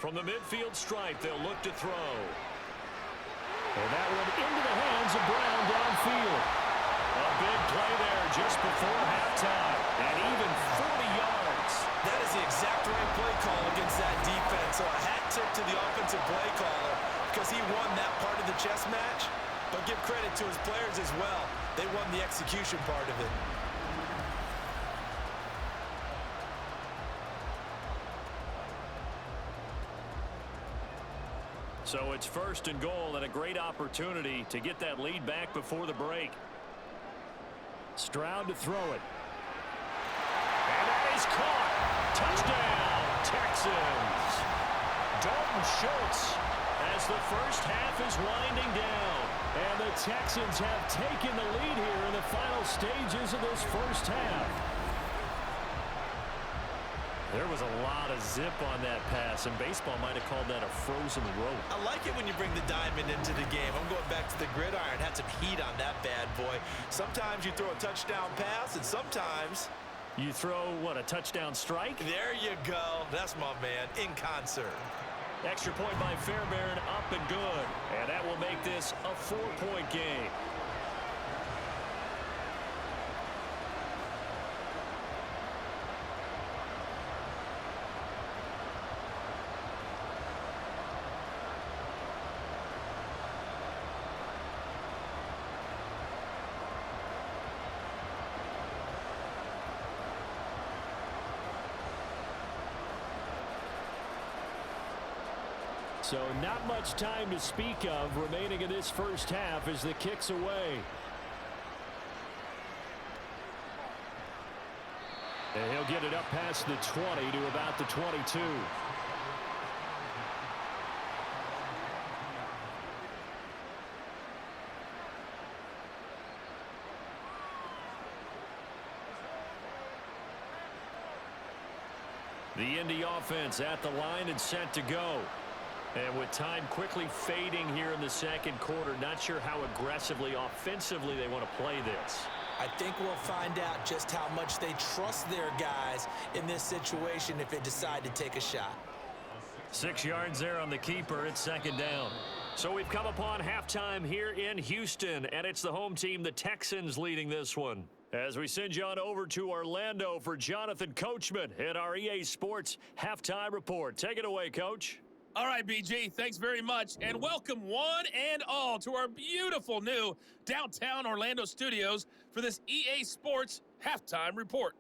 From the midfield stripe, they'll look to throw. And that one into the hands of Brown downfield. A big play there just before halftime. And even 40 yards. That is the exact right play call against that defense. So a hat tip to the offensive play caller because he won that part of the chess match. But give credit to his players as well. They won the execution part of it. So it's 1st and goal and a great opportunity to get that lead back before the break. Stroud to throw it. And that is caught. Touchdown, Texans. Dalton Schultz as the first half is winding down. And the Texans have taken the lead here in the final stages of this first half. There was a lot of zip on that pass, and baseball might have called that a frozen rope. I like it when you bring the diamond into the game. I'm going back to the gridiron. Had some heat on that bad boy. Sometimes you throw a touchdown pass, and sometimes you throw, what, a touchdown strike? There you go. That's my man, in concert. Extra point by Fairbairn, up and good. And that will make this a 4-point game. So not much time to speak of remaining in this first half as the kick's away. And he'll get it up past the 20 to about the 22. The Indy offense at the line and set to go. And with time quickly fading here in the second quarter, not sure how aggressively, offensively they want to play this. I think we'll find out just how much they trust their guys in this situation if they decide to take a shot. 6 yards there on the keeper. It's second down. So we've come upon halftime here in Houston, and it's the home team, the Texans, leading this one. As we send you on over to Orlando for Jonathan Coachman in our EA Sports Halftime Report. Take it away, Coach. All right, BG, thanks very much, and welcome one and all to our beautiful new downtown Orlando studios for this EA Sports Halftime Report.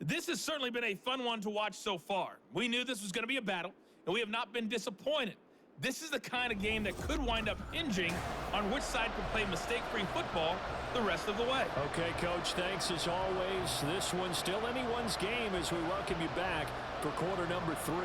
This has certainly been a fun one to watch so far. We knew this was going to be a battle, and we have not been disappointed. This is the kind of game that could wind up hinging on which side can play mistake-free football the rest of the way. Okay, Coach, thanks as always. This one's still anyone's game as we welcome you back for quarter number 3.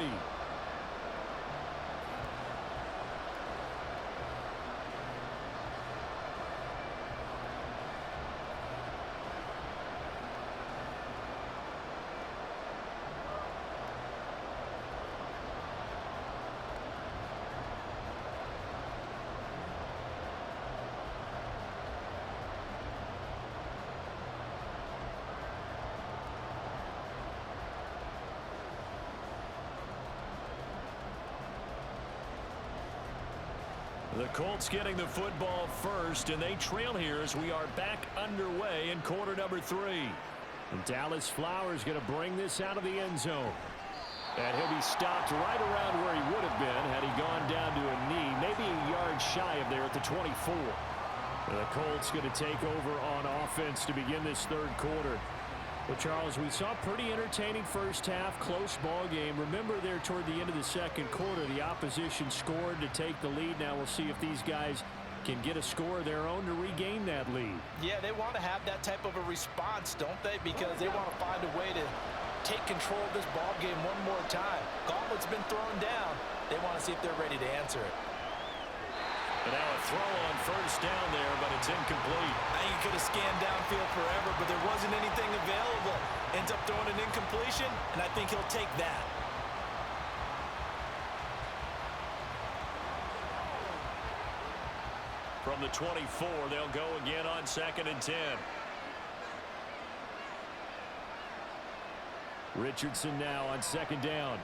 The Colts getting the football first, and they trail here as we are back underway in quarter number 3. And Dallas Flowers going to bring this out of the end zone. And he'll be stopped right around where he would have been had he gone down to a knee, maybe a yard shy of there at the 24. And the Colts going to take over on offense to begin this third quarter. Well, Charles, we saw a pretty entertaining first half, close ball game. Remember there toward the end of the second quarter, the opposition scored to take the lead. Now we'll see if these guys can get a score of their own to regain that lead. Yeah, they want to have that type of a response, don't they? Because they want to find a way to take control of this ball game one more time. Gauntlet's been thrown down. They want to see if they're ready to answer it. And now a throw on first down there, but it's incomplete. I think he could have scanned downfield forever, but there wasn't anything available. Ends up throwing an incompletion, and I think he'll take that. From the 24, they'll go again on 2nd and 10. Richardson now on 2nd down.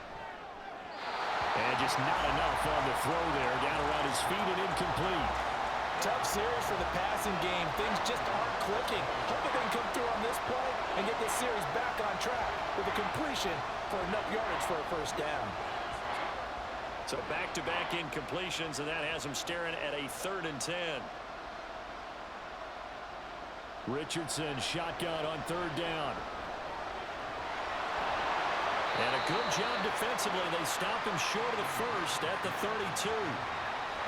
And just not enough on the throw there. Down around his feet and incomplete. Tough series for the passing game. Things just aren't clicking. Hoping they can come through on this play and get this series back on track with a completion for enough yardage for a first down. So back-to-back incompletions, and that has him staring at a 3rd and 10. Richardson shotgun on 3rd down. And a good job defensively. They stop him short of the first at the 32.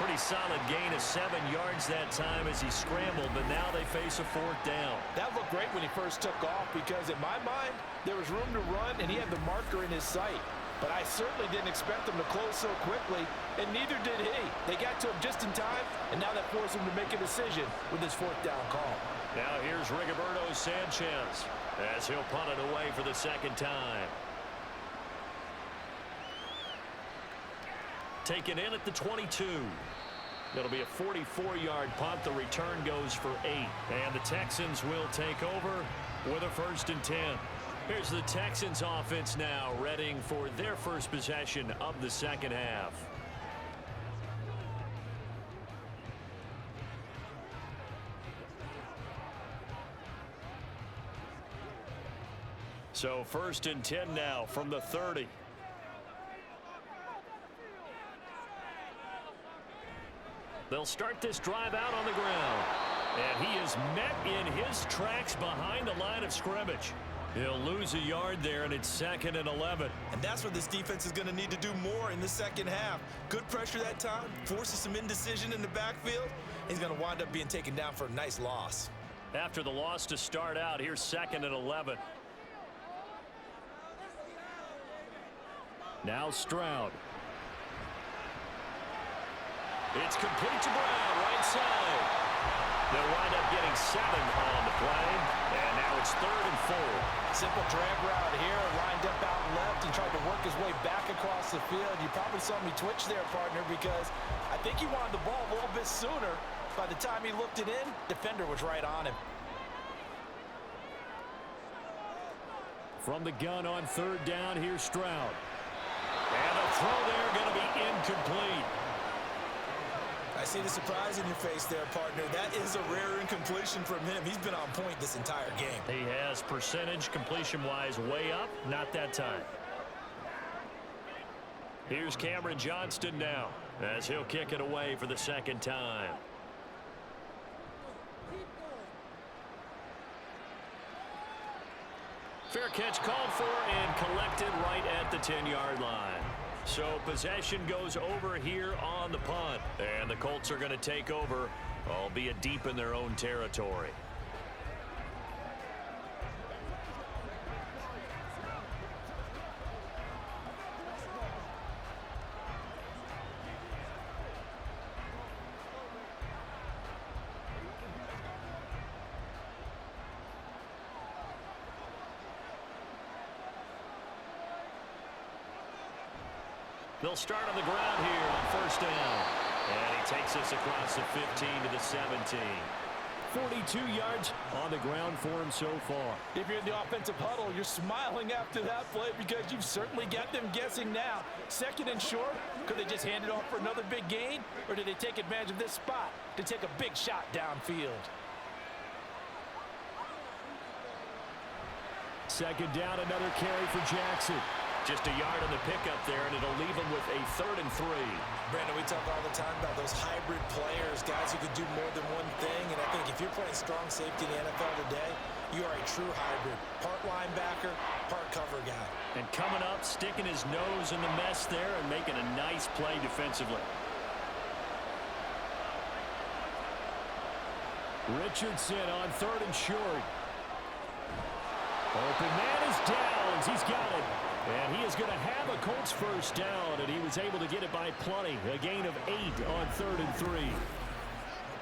Pretty solid gain of 7 yards that time as he scrambled, but now they face a 4th down. That looked great when he first took off because in my mind, there was room to run and he had the marker in his sight. But I certainly didn't expect him to close so quickly, and neither did he. They got to him just in time, and now that forced him to make a decision with his 4th down call. Now Here's Rigoberto Sanchez as he'll punt it away for the 2nd time. Taken in at the 22. It'll be a 44-yard punt. The return goes for 8. And the Texans will take over with a 1st and 10. Here's the Texans offense now, readying for their first possession of the second half. So 1st and 10 now from the 30. They'll start this drive out on the ground. And he is met in his tracks behind the line of scrimmage. He'll lose a yard there, and it's 2nd and 11. And that's where this defense is going to need to do more in the second half. Good pressure that time, forces some indecision in the backfield. He's going to wind up being taken down for a nice loss. After the loss to start out, here's 2nd and 11. Now Stroud. It's complete to Brown, right side. They'll wind up getting 7 on the play, and now it's 3rd and 4. Simple drag route here, lined up out left and tried to work his way back across the field. You probably saw me twitch there, partner, because I think he wanted the ball a little bit sooner. By the time he looked it in, defender was right on him. From the gun on 3rd down, here's Stroud. And a throw there going to be incomplete. I see the surprise in your face there, partner. That is a rare incompletion from him. He's been on point this entire game. He has percentage completion-wise way up, not that time. Here's Cameron Johnston now as he'll kick it away for the 2nd time. Fair catch called for and collected right at the 10-yard line. So possession goes over here on the punt. And the Colts are going to take over, albeit deep in their own territory. They'll start on the ground here on 1st down. And he takes us across the 15 to the 17. 42 yards on the ground for him so far. If you're in the offensive huddle, you're smiling after that play because you've certainly got them guessing now. 2nd and short, could they just hand it off for another big gain? Or did they take advantage of this spot to take a big shot downfield? 2nd down, another carry for Jackson. Just a yard on the pickup there, and it'll leave him with a 3rd and 3. Brandon, we talk all the time about those hybrid players, guys who can do more than one thing. And I think if you're playing strong safety in the NFL today, you are a true hybrid. Part linebacker, part cover guy. And coming up, sticking his nose in the mess there and making a nice play defensively. Richardson on 3rd and short. Open man is Downs. He's got it. And he is going to have a Colts 1st down, and he was able to get it by plenty. A gain of 8 on 3rd and 3.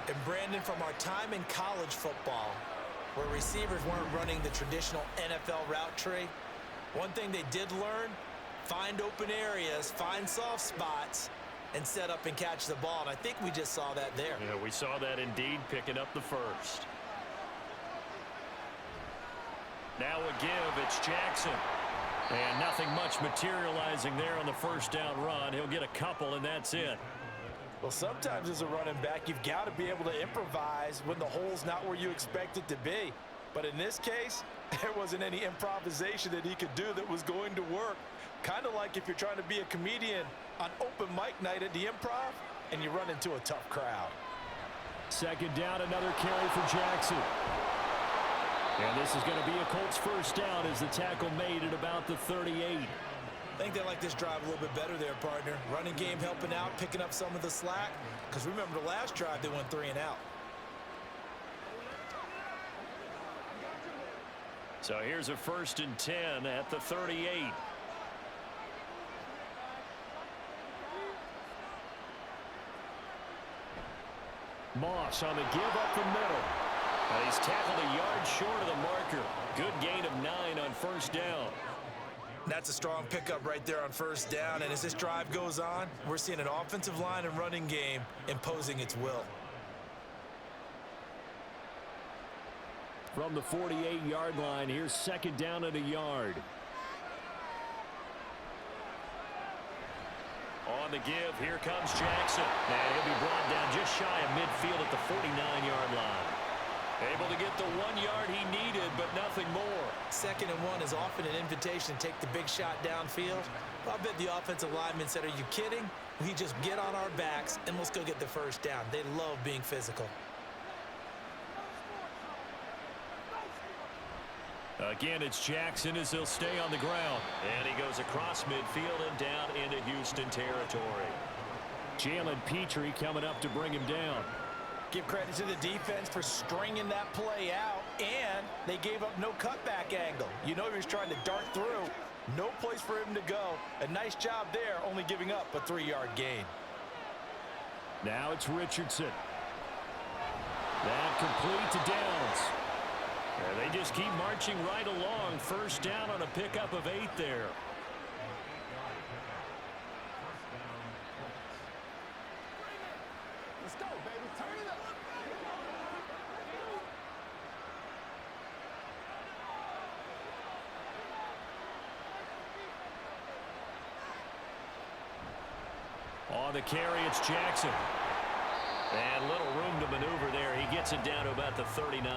And Brandon, from our time in college football, where receivers weren't running the traditional NFL route tree, one thing they did learn, find open areas, find soft spots, and set up and catch the ball. And I think we just saw that there. Yeah, we saw that indeed, picking up the 1st. Now a give, it's Jackson. And nothing much materializing there on the 1st down run. He'll get a couple, and that's it. Well, sometimes as a running back, you've got to be able to improvise when the hole's not where you expect it to be. But in this case, there wasn't any improvisation that he could do that was going to work. Kind of like if you're trying to be a comedian on open mic night at the Improv and you run into a tough crowd. 2nd down, another carry for Jackson. And this is going to be a Colts 1st down as the tackle made at about the 38. I think they like this drive a little bit better there, partner. Running game helping out, picking up some of the slack. Because remember the last drive, they went 3 and out. So here's a 1st and 10 at the 38. Moss on the give up the middle. And he's tackled a yard short of the marker. Good gain of 9 on 1st down. That's a strong pickup right there on 1st down. And as this drive goes on, we're seeing an offensive line and running game imposing its will. From the 48-yard line, here's 2nd down and a yard. On the give, here comes Jackson. And he'll be brought down just shy of midfield at the 49-yard line. Able to get the 1 yard he needed, but nothing more. 2nd and 1 is often an invitation to take the big shot downfield. I bet the offensive lineman said, are you kidding? We just get on our backs and let's go get the 1st down. They love being physical. Again, it's Jackson as he'll stay on the ground. And he goes across midfield and down into Houston territory. Jalen Petrie coming up to bring him down. Give credit to the defense for stringing that play out, and they gave up no cutback angle. You know he was trying to dart through. No place for him to go. A nice job there, only giving up a 3-yard gain. Now it's Richardson. That complete to Downs. And they just keep marching right along. First down on a pickup of 8 there. Let's go, baby. Turn it up. On the carry, it's Jackson. And little room to maneuver there. He gets it down to about the 39.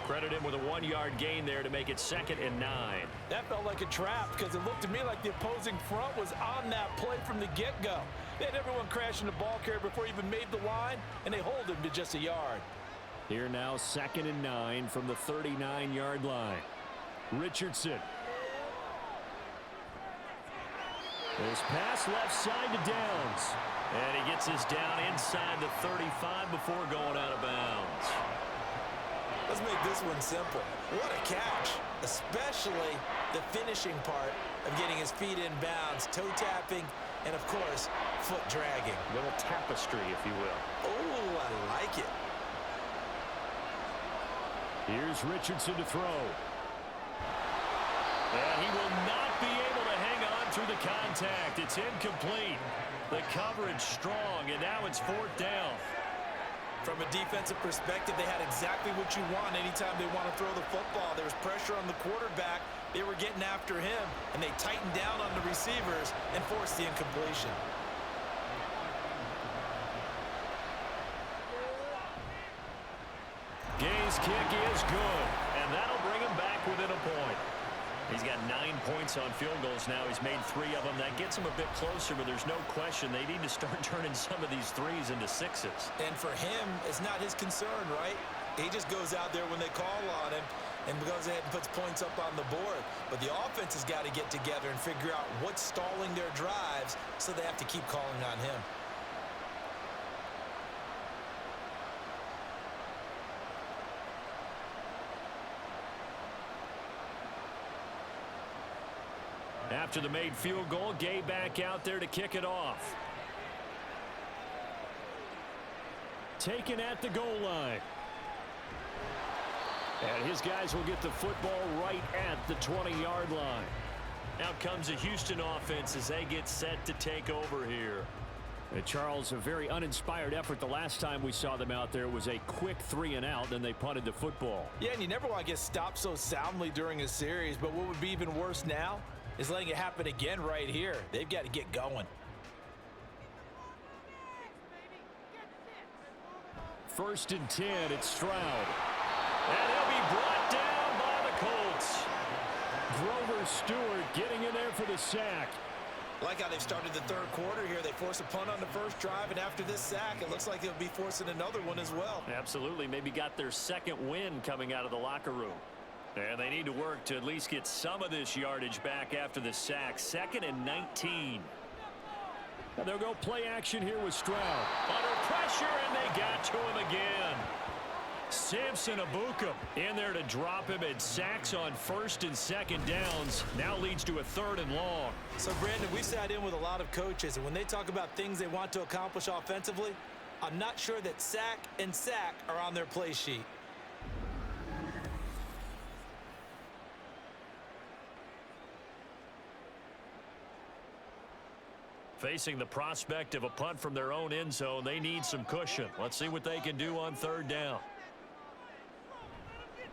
Credit him with a 1-yard gain there to make it 2nd and 9. That felt like a trap because it looked to me like the opposing front was on that play from the get-go. They had everyone crashing the ball carrier before he even made the line, and they hold him to just a yard. Here now 2nd and 9 from the 39-yard line. Richardson. This pass left side to Downs. And he gets this down inside the 35 before going out of bounds. Let's make this one simple. What a catch, especially the finishing part of getting his feet in bounds, toe tapping, and of course, foot dragging. Little tapestry, if you will. Oh, I like it. Here's Richardson to throw. And he will not be able to hang on through the contact. It's incomplete. The coverage strong, and now it's 4th down. From a defensive perspective, they had exactly what you want anytime they want to throw the football. There was pressure on the quarterback. They were getting after him, and they tightened down on the receivers and forced the incompletion. Gay's kick is good, and that'll bring him back within a point. He's got 9 points on field goals now. He's made 3 of them. That gets him a bit closer, but there's no question they need to start turning some of these 3s into 6s. And for him, it's not his concern, right? He just goes out there when they call on him and goes ahead and puts points up on the board. But the offense has got to get together and figure out what's stalling their drives, so they have to keep calling on him. After the made field goal, Gay back out there to kick it off. Taken at the goal line. And his guys will get the football right at the 20-yard line. Now comes the Houston offense as they get set to take over here. And Charles, a very uninspired effort. The last time we saw them out there was a quick 3-and-out, then they punted the football. Yeah, and you never want to get stopped so soundly during a series, but what would be even worse now is letting it happen again right here. They've got to get going. 1st and 10, it's Stroud. And he'll be brought down by the Colts. Grover Stewart getting in there for the sack. Like how they've started the 3rd quarter here. They force a punt on the first drive, and after this sack, it looks like they'll be forcing another one as well. Absolutely. Maybe got their 2nd win coming out of the locker room. And they need to work to at least get some of this yardage back after the sack. 2nd and 19. And they'll go play action here with Stroud. Under pressure, and they got to him again. Samson Abukum in there to drop him, and sacks on 1st and 2nd downs. Now leads to a 3rd and long. So, Brandon, we sat in with a lot of coaches, and when they talk about things they want to accomplish offensively, I'm not sure that sack and sack are on their play sheet. Facing the prospect of a punt from their own end zone, they need some cushion. Let's see what they can do on 3rd down.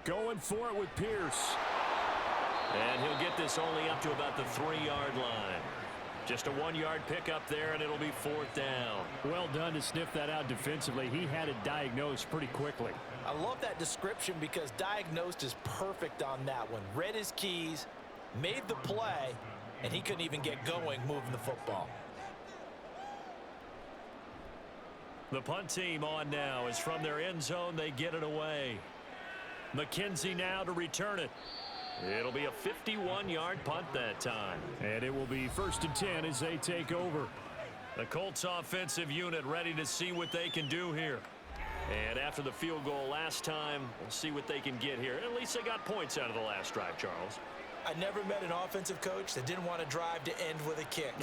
Going for it with Pierce. And he'll get this only up to about the 3-yard line. Just a 1-yard pickup there, and it'll be 4th down. Well done to sniff that out defensively. He had it diagnosed pretty quickly. I love that description because diagnosed is perfect on that one. Read his keys, made the play, and he couldn't even get going moving the football. The punt team on now is from their end zone. They get it away. McKenzie now to return it. It'll be a 51-yard punt that time. And it will be 1st and 10 as they take over. The Colts offensive unit ready to see what they can do here. And after the field goal last time, we'll see what they can get here. At least they got points out of the last drive, Charles. I never met an offensive coach that didn't want to drive to end with a kick.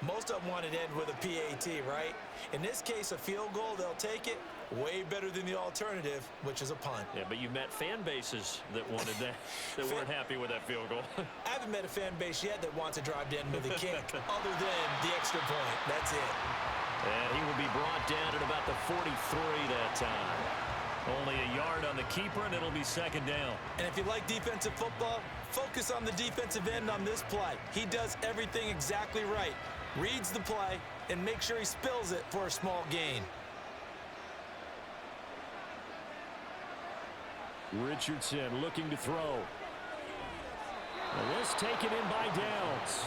Most of them wanted to end with a PAT, right? In this case, a field goal, they'll take it. Way better than the alternative, which is a punt. Yeah, but you met fan bases that wanted that, that weren't happy with that field goal. I haven't met a fan base yet that wants to drive to end with a kick, other than the extra point. That's it. And he will be brought down at about the 43 that time. Only a yard on the keeper, and it'll be 2nd down. And if you like defensive football, focus on the defensive end on this play. He does everything exactly right. Reads the play and makes sure he spills it for a small gain. Richardson looking to throw. And this taken in by Downs.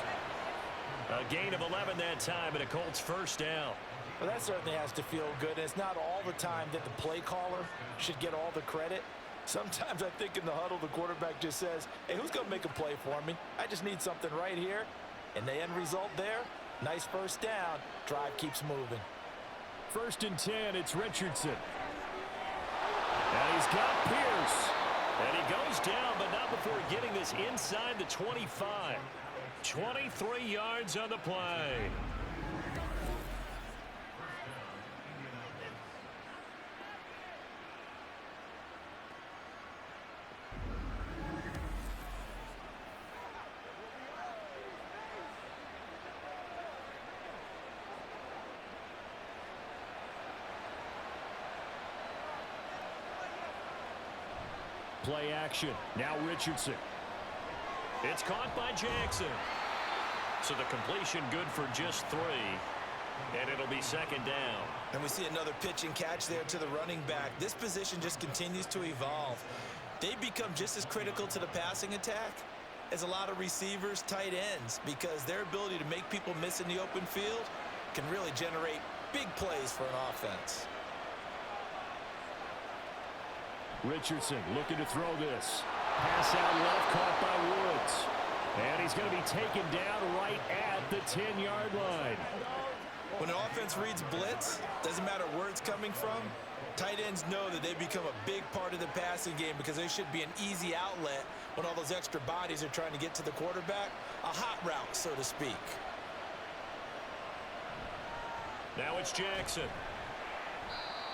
A gain of 11 that time, and a Colts 1st down. Well, that certainly has to feel good. And it's not all the time that the play caller should get all the credit. Sometimes I think in the huddle, the quarterback just says, hey, who's going to make a play for me? I just need something right here. And the end result there, nice 1st down. Drive keeps moving. 1st and 10, it's Richardson. And he's got Pierce. And he goes down, but not before getting this inside the 25. 23 yards on the play. Play action. Now Richardson. It's caught by Jackson. So the completion good for just 3. And it'll be 2nd down. And we see another pitch and catch there to the running back. This position just continues to evolve. They become just as critical to the passing attack as a lot of receivers, tight ends, because their ability to make people miss in the open field can really generate big plays for an offense. Richardson looking to throw this. Pass out left, caught by Woods. And he's going to be taken down right at the 10-yard line. When an offense reads blitz, doesn't matter where it's coming from, tight ends know that they become a big part of the passing game because they should be an easy outlet when all those extra bodies are trying to get to the quarterback. A hot route, so to speak. Now it's Jackson.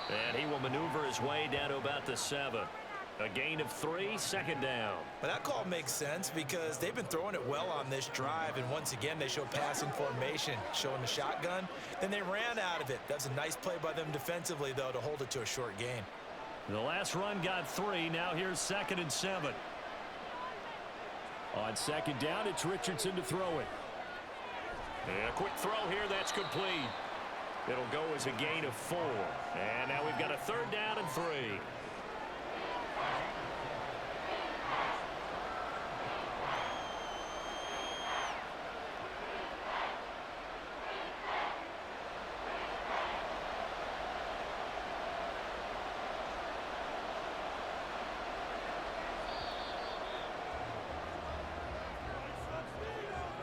And he will maneuver his way down to about the 7. A gain of 3, 2nd down. Well, that call makes sense because they've been throwing it well on this drive, and once again they show passing formation, showing the shotgun. Then they ran out of it. That's a nice play by them defensively, though, to hold it to a short gain. The last run got 3. Now here's 2nd and 7. On 2nd down, it's Richardson to throw it. And a quick throw here, that's complete. It'll go as a gain of 4. And now we've got a 3rd down and 3.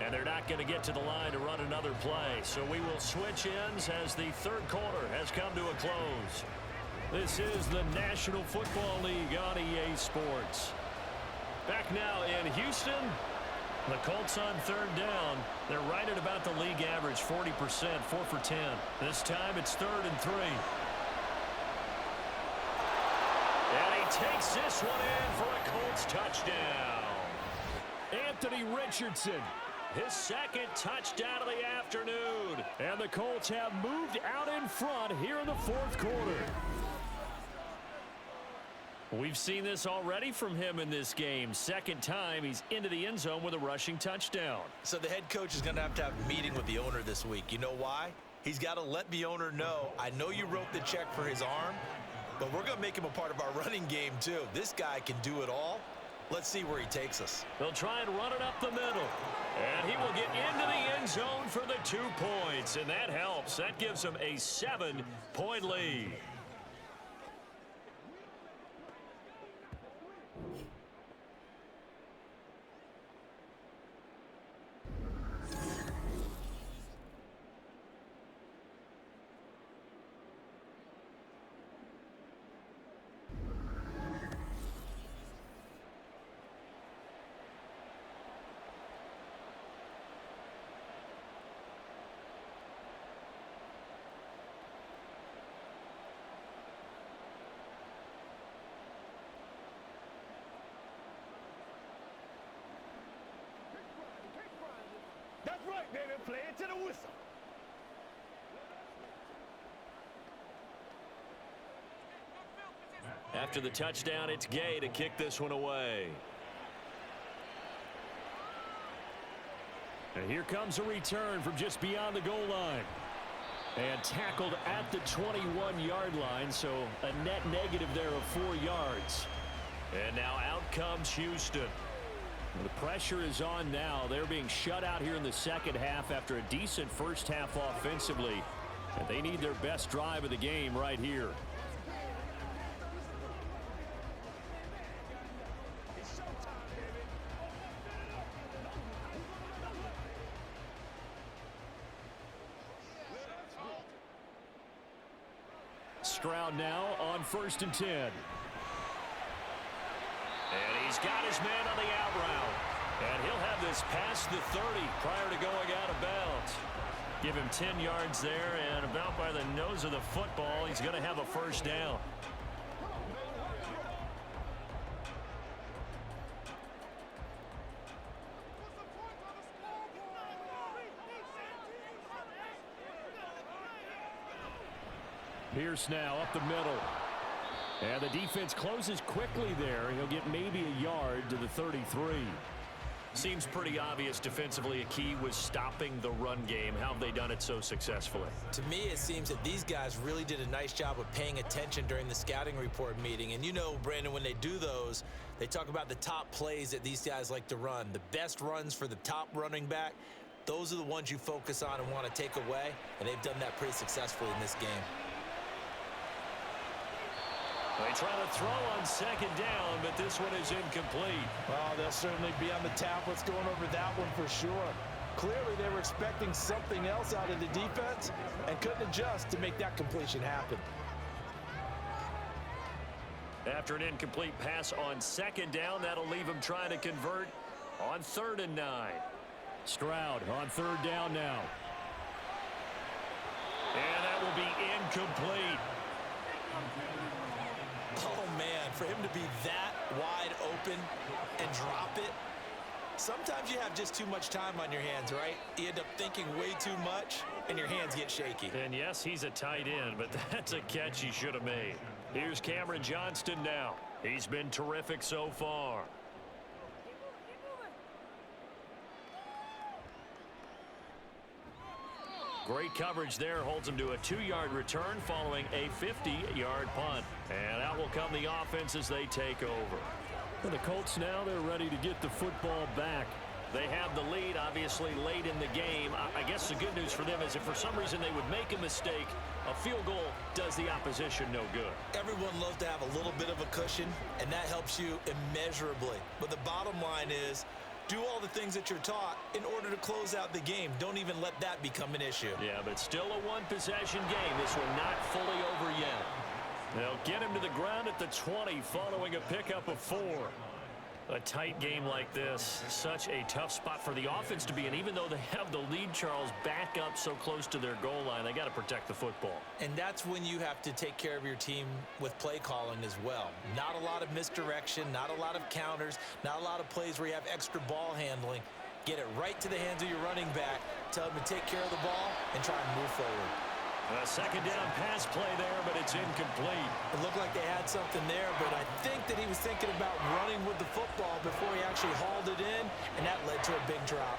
And they're not going to get to the line to run another play. So we will switch ends as the 3rd quarter has come to a close. This is the National Football League on EA Sports. Back now in Houston. The Colts on 3rd down. They're right at about the league average, 40%, 4 for 10. This time it's 3rd and 3. And he takes this one in for a Colts touchdown. Anthony Richardson. His 2nd touchdown of the afternoon. And the Colts have moved out in front here in the 4th quarter. We've seen this already from him in this game. 2nd time he's into the end zone with a rushing touchdown. So the head coach is going to have a meeting with the owner this week. You know why? He's got to let the owner know, I know you wrote the check for his arm, but we're going to make him a part of our running game too. This guy can do it all. Let's see where he takes us. They'll try and run it up the middle. And he will get into the end zone for the 2 points. And that helps. That gives him a 7-point lead. baby. Play it to the whistle. After the touchdown, it's Gay to kick this one away. And here comes a return from just beyond the goal line. And tackled at the 21-yard line, so a net negative there of 4 yards. And now out comes Houston. The pressure is on now. They're being shut out here in the second half after a decent first half offensively. And they need their best drive of the game right here. Stroud now on 1st and 10. And he's got his man on the out route. And he'll have this past the 30 prior to going out of bounds. Give him 10 yards there, and about by the nose of the football, he's going to have a first down. Pierce now up the middle. And the defense closes quickly there. He'll get maybe a yard to the 33. Seems pretty obvious defensively a key was stopping the run game. How have they done it so successfully? To me, it seems that these guys really did a nice job of paying attention during the scouting report meeting. And you know, Brandon, when they do those, they talk about the top plays that these guys like to run. The best runs for the top running back, those are the ones you focus on and want to take away. And they've done that pretty successfully in this game. They try to throw on 2nd down, but this one is incomplete. Well, they'll certainly be on the tablets going over that one for sure. Clearly, they were expecting something else out of the defense and couldn't adjust to make that completion happen. After an incomplete pass on 2nd down, that'll leave him trying to convert on 3rd and 9. Stroud on 3rd down now. And that will be incomplete. Oh, man, for him to be that wide open and drop it. Sometimes you have just too much time on your hands, right? You end up thinking way too much, and your hands get shaky. And yes, he's a tight end, but that's a catch he should have made. Here's Cameron Johnston now. He's been terrific so far. Great coverage there, holds him to a 2-yard return following a 50-yard punt. And out will come the offense as they take over. For the Colts now, they're ready to get the football back. They have the lead, obviously, late in the game. I guess the good news for them is if for some reason they would make a mistake, a field goal does the opposition no good. Everyone loves to have a little bit of a cushion, and that helps you immeasurably. But the bottom line is, do all the things that you're taught in order to close out the game. Don't even let that become an issue. Yeah, but still a one-possession game. This one not fully over yet. They'll get him to the ground at the 20 following a pickup of 4. A tight game like this, such a tough spot for the offense to be in. Even though they have the lead, Charles, back up so close to their goal line, they got to protect the football. And that's when you have to take care of your team with play calling as well. Not a lot of misdirection, not a lot of counters, not a lot of plays where you have extra ball handling. Get it right to the hands of your running back, tell him to take care of the ball, and try and move forward. A 2nd down pass play there, but it's incomplete. It looked like they had something there, but I think that he was thinking about running with the football before he actually hauled it in, and that led to a big drop.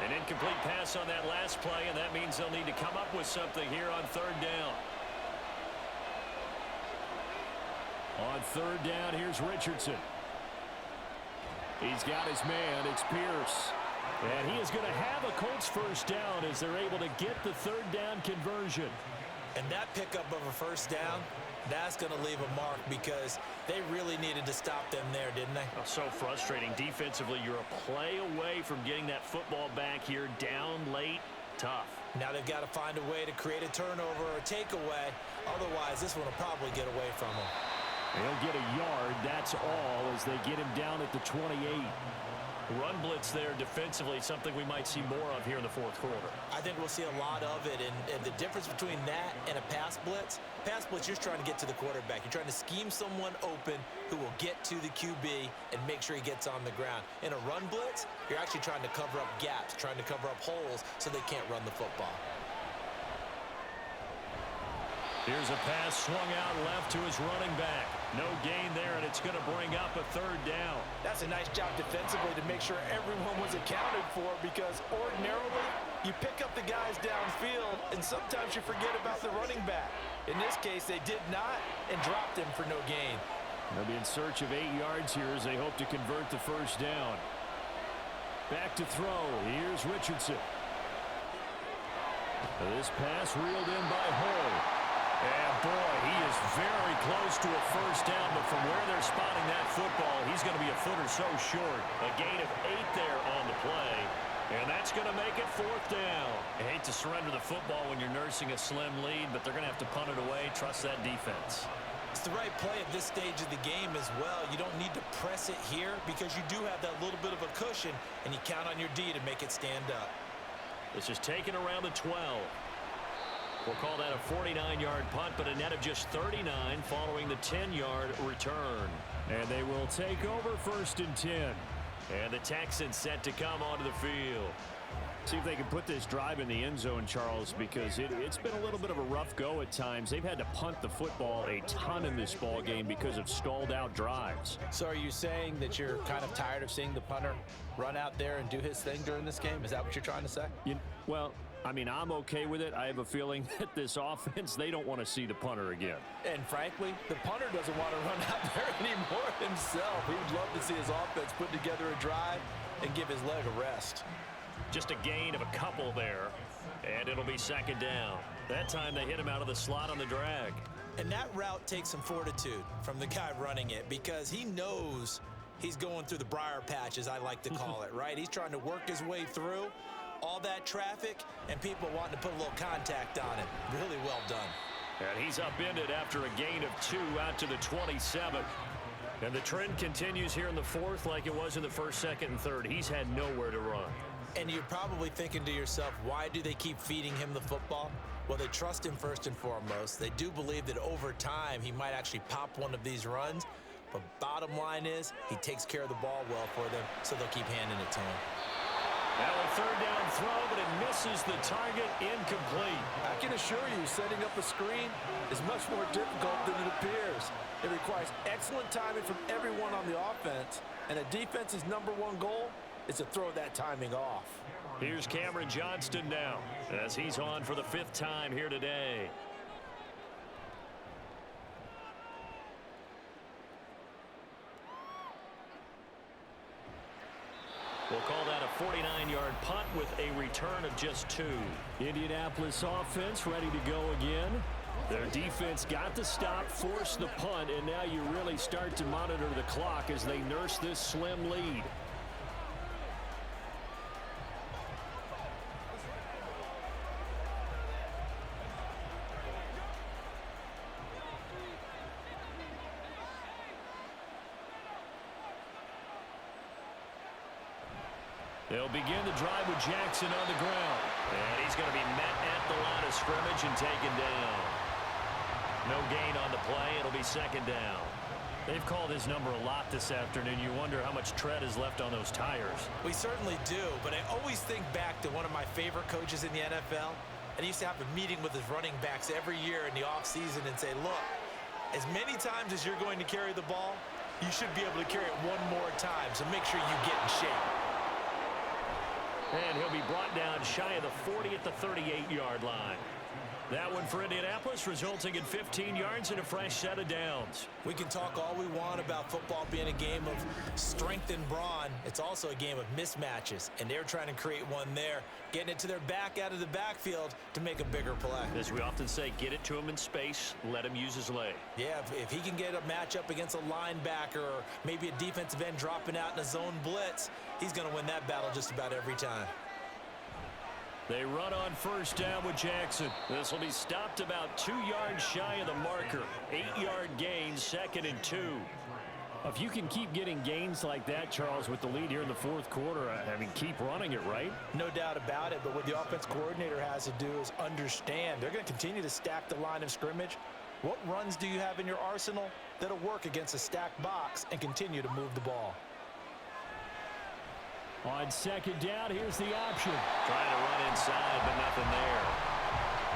An incomplete pass on that last play, and that means they'll need to come up with something here on 3rd down. On 3rd down, here's Richardson. He's got his man. It's Pierce. And he is going to have a Colts first down as they're able to get the 3rd down conversion. And that pickup of a first down, that's going to leave a mark because they really needed to stop them there, didn't they? Oh, so frustrating. Defensively, you're a play away from getting that football back here down late. Tough. Now they've got to find a way to create a turnover or a takeaway. Otherwise, this one will probably get away from them. They'll get a yard, that's all, as they get him down at the 28. Run blitz there defensively, something we might see more of here in the fourth quarter. I think we'll see a lot of it, and the difference between that and a pass blitz, you're trying to get to the quarterback. You're trying to scheme someone open who will get to the QB and make sure he gets on the ground. In a run blitz, you're actually trying to cover up gaps, trying to cover up holes so they can't run the football. Here's a pass swung out left to his running back. No gain there, and it's going to bring up a third down. That's a nice job defensively to make sure everyone was accounted for, because ordinarily you pick up the guys downfield and sometimes you forget about the running back. In this case, they did not and dropped him for no gain. They'll be in search of 8 yards here as they hope to convert the first down. Back to throw. Here's Richardson. This pass reeled in by Hull. And boy, he is very close to a first down, but from where they're spotting that football, he's going to be a foot or so short. A gain of 8 there on the play, and that's going to make it fourth down. I hate to surrender the football when you're nursing a slim lead, but they're going to have to punt it away. Trust that defense. It's the right play at this stage of the game as well. You don't need to press it here because you do have that little bit of a cushion, and you count on your D to make it stand up. This is taken around the 12. We'll call that a 49-yard punt, but a net of just 39 following the 10-yard return. And they will take over first and 10. And the Texans set to come onto the field. See if they can put this drive in the end zone, Charles, because it's been a little bit of a rough go at times. They've had to punt the football a ton in this ball game because of stalled-out drives. So are you saying that you're kind of tired of seeing the punter run out there and do his thing during this game? Is that what you're trying to say? Well, I mean, I'm okay with it. I have a feeling that this offense, they don't want to see the punter again. And frankly, the punter doesn't want to run out there anymore himself. He would love to see his offense put together a drive and give his leg a rest. Just a gain of a couple there, and it'll be second down. That time they hit him out of the slot on the drag. And that route takes some fortitude from the guy running it, because he knows he's going through the briar patch, as I like to call it, right? He's trying to work his way through all that traffic and people wanting to put a little contact on him. Really well done. And he's upended after a gain of 2 out to the 27. And the trend continues here in the fourth like it was in the first, second, and third. He's had nowhere to run. And you're probably thinking to yourself, why do they keep feeding him the football? Well, they trust him first and foremost. They do believe that over time he might actually pop one of these runs. But bottom line is, he takes care of the ball well for them, so they'll keep handing it to him. Now a third down throw, but it misses the target, incomplete. I can assure you, setting up a screen is much more difficult than it appears. It requires excellent timing from everyone on the offense, and a defense's #1 goal is to throw that timing off. Here's Cameron Johnston now, as he's on for the 5th time here today. We'll call that a 49-yard punt with a return of just 2. Indianapolis offense ready to go again. Their defense got the stop, forced the punt, and now you really start to monitor the clock as they nurse this slim lead. They'll begin the drive with Jackson on the ground. And he's going to be met at the line of scrimmage and taken down. No gain on the play. It'll be second down. They've called his number a lot this afternoon. You wonder how much tread is left on those tires. We certainly do, but I always think back to one of my favorite coaches in the NFL. And he used to have a meeting with his running backs every year in the offseason and say, look, as many times as you're going to carry the ball, you should be able to carry it one more time, so make sure you get in shape. And he'll be brought down shy of the 40 at the 38-yard line. That one for Indianapolis, resulting in 15 yards and a fresh set of downs. We can talk all we want about football being a game of strength and brawn. It's also a game of mismatches, and they're trying to create one there, getting it to their back out of the backfield to make a bigger play. As we often say, get it to him in space, let him use his leg. Yeah, if he can get a matchup against a linebacker or maybe a defensive end dropping out in a zone blitz, he's going to win that battle just about every time. They run on first down with Jackson. This will be stopped about 2 yards shy of the marker. 8-yard gain, 2nd and 2. If you can keep getting gains like that, Charles, with the lead here in the fourth quarter, I mean, keep running it, right? No doubt about it, but what the offense coordinator has to do is understand they're going to continue to stack the line of scrimmage. What runs do you have in your arsenal that'll work against a stacked box and continue to move the ball? On second down, here's the option. Trying to run inside, but nothing there.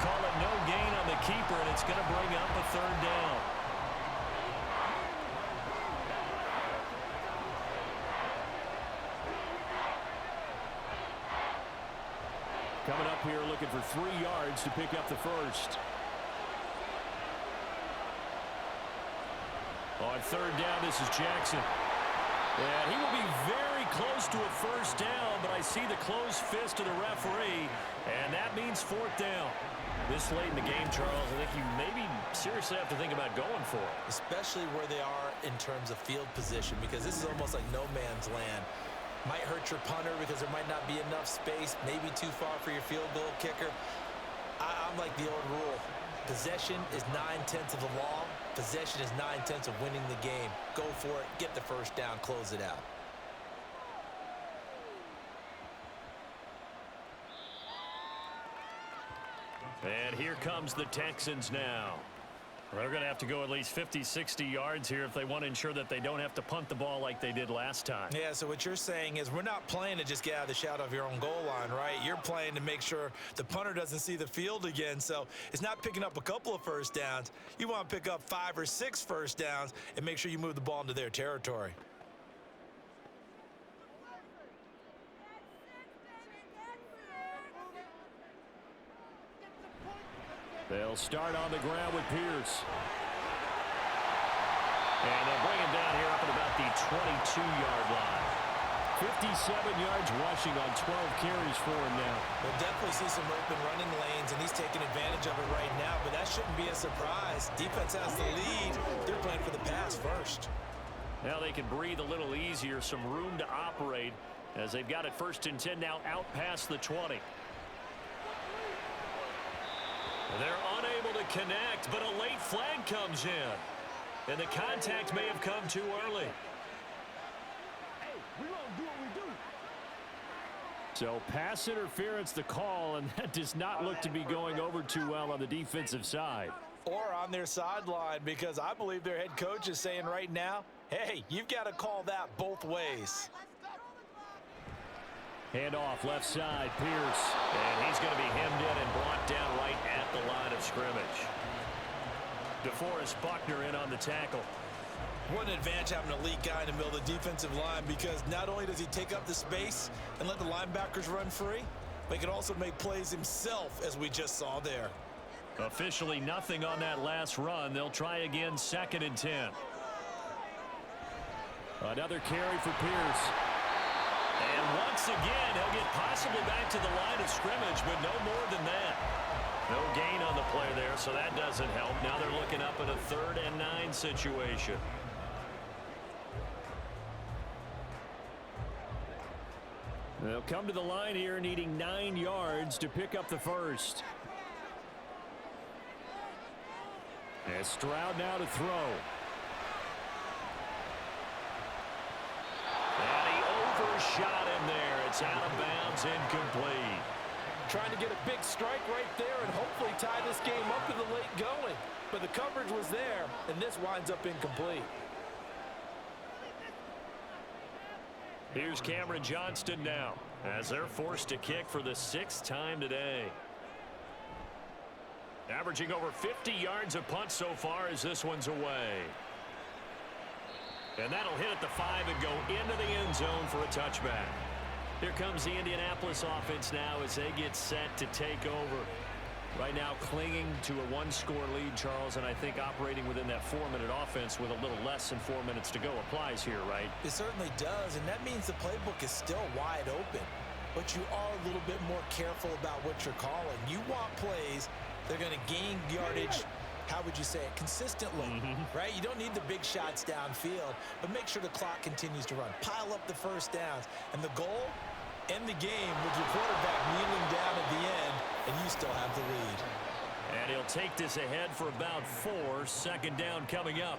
Call it no gain on the keeper, and it's going to bring up a third down. Coming up here looking for 3 yards to pick up the first. On third down, this is Jackson. And he will be very close to a first down, but I see the closed fist of the referee, and that means fourth down. This late in the game, Charles, I think you maybe seriously have to think about going for it. Especially where they are in terms of field position, because this is almost like no man's land. Might hurt your punter because there might not be enough space, maybe too far for your field goal kicker. I'm like the old rule. Possession is 9/10 of the law. Possession is 9/10 of winning the game. Go for it, get the first down, close it out. And here comes the Texans now. They're going to have to go at least 50, 60 yards here if they want to ensure that they don't have to punt the ball like they did last time. Yeah, so what you're saying is we're not playing to just get out of the shadow of your own goal line, right? You're playing to make sure the punter doesn't see the field again. So it's not picking up a couple of first downs. You want to pick up 5 or 6 first downs and make sure you move the ball into their territory. They'll start on the ground with Pierce. And they'll bring him down here up at about the 22-yard line. 57 yards rushing on 12 carries for him now. We'll definitely see some open running lanes, and he's taking advantage of it right now, but that shouldn't be a surprise. Defense has the lead. They're playing for the pass first. Now they can breathe a little easier, some room to operate as they've got it 1st and 10 now out past the 20. They're unable to connect, but a late flag comes in. And the contact may have come too early. Hey, we're going to do what we do. So pass interference the call, and that does not look to be going over too well on the defensive side. Or on their sideline, because I believe their head coach is saying right now, hey, you've got to call that both ways. Hand off left side, Pierce. And he's going to be hemmed in and brought down right at the line of scrimmage. DeForest Buckner in on the tackle. What an advantage having an elite guy in the middle of the defensive line, because not only does he take up the space and let the linebackers run free, but he can also make plays himself, as we just saw there. Officially nothing on that last run. They'll try again 2nd and 10. Another carry for Pierce. And once again, he'll get possibly back to the line of scrimmage, but no more than that. No gain on the play there, so that doesn't help. Now they're looking up at a 3rd and 9 situation. They'll come to the line here needing 9 yards to pick up the first. And Stroud now to throw. Shot in there. It's out of bounds, incomplete. Trying to get a big strike right there and hopefully tie this game up in the late going. But the coverage was there, and this winds up incomplete. Here's Cameron Johnston now as they're forced to kick for the 6th time today. Averaging over 50 yards of punt so far as this one's away. And that'll hit at the 5 and go into the end zone for a touchback. Here comes the Indianapolis offense now as they get set to take over. Right now clinging to a 1-score lead, Charles, and I think operating within that 4-minute offense with a little less than 4 minutes to go applies here, right? It certainly does, and that means the playbook is still wide open. But you are a little bit more careful about what you're calling. You want plays that are going to gain yardage, how would you say it, consistently, right? You don't need the big shots downfield, but make sure the clock continues to run. Pile up the first downs. And the goal, end the game with your quarterback kneeling down at the end, and you still have the lead. And he'll take this ahead for about 4. 2nd down coming up.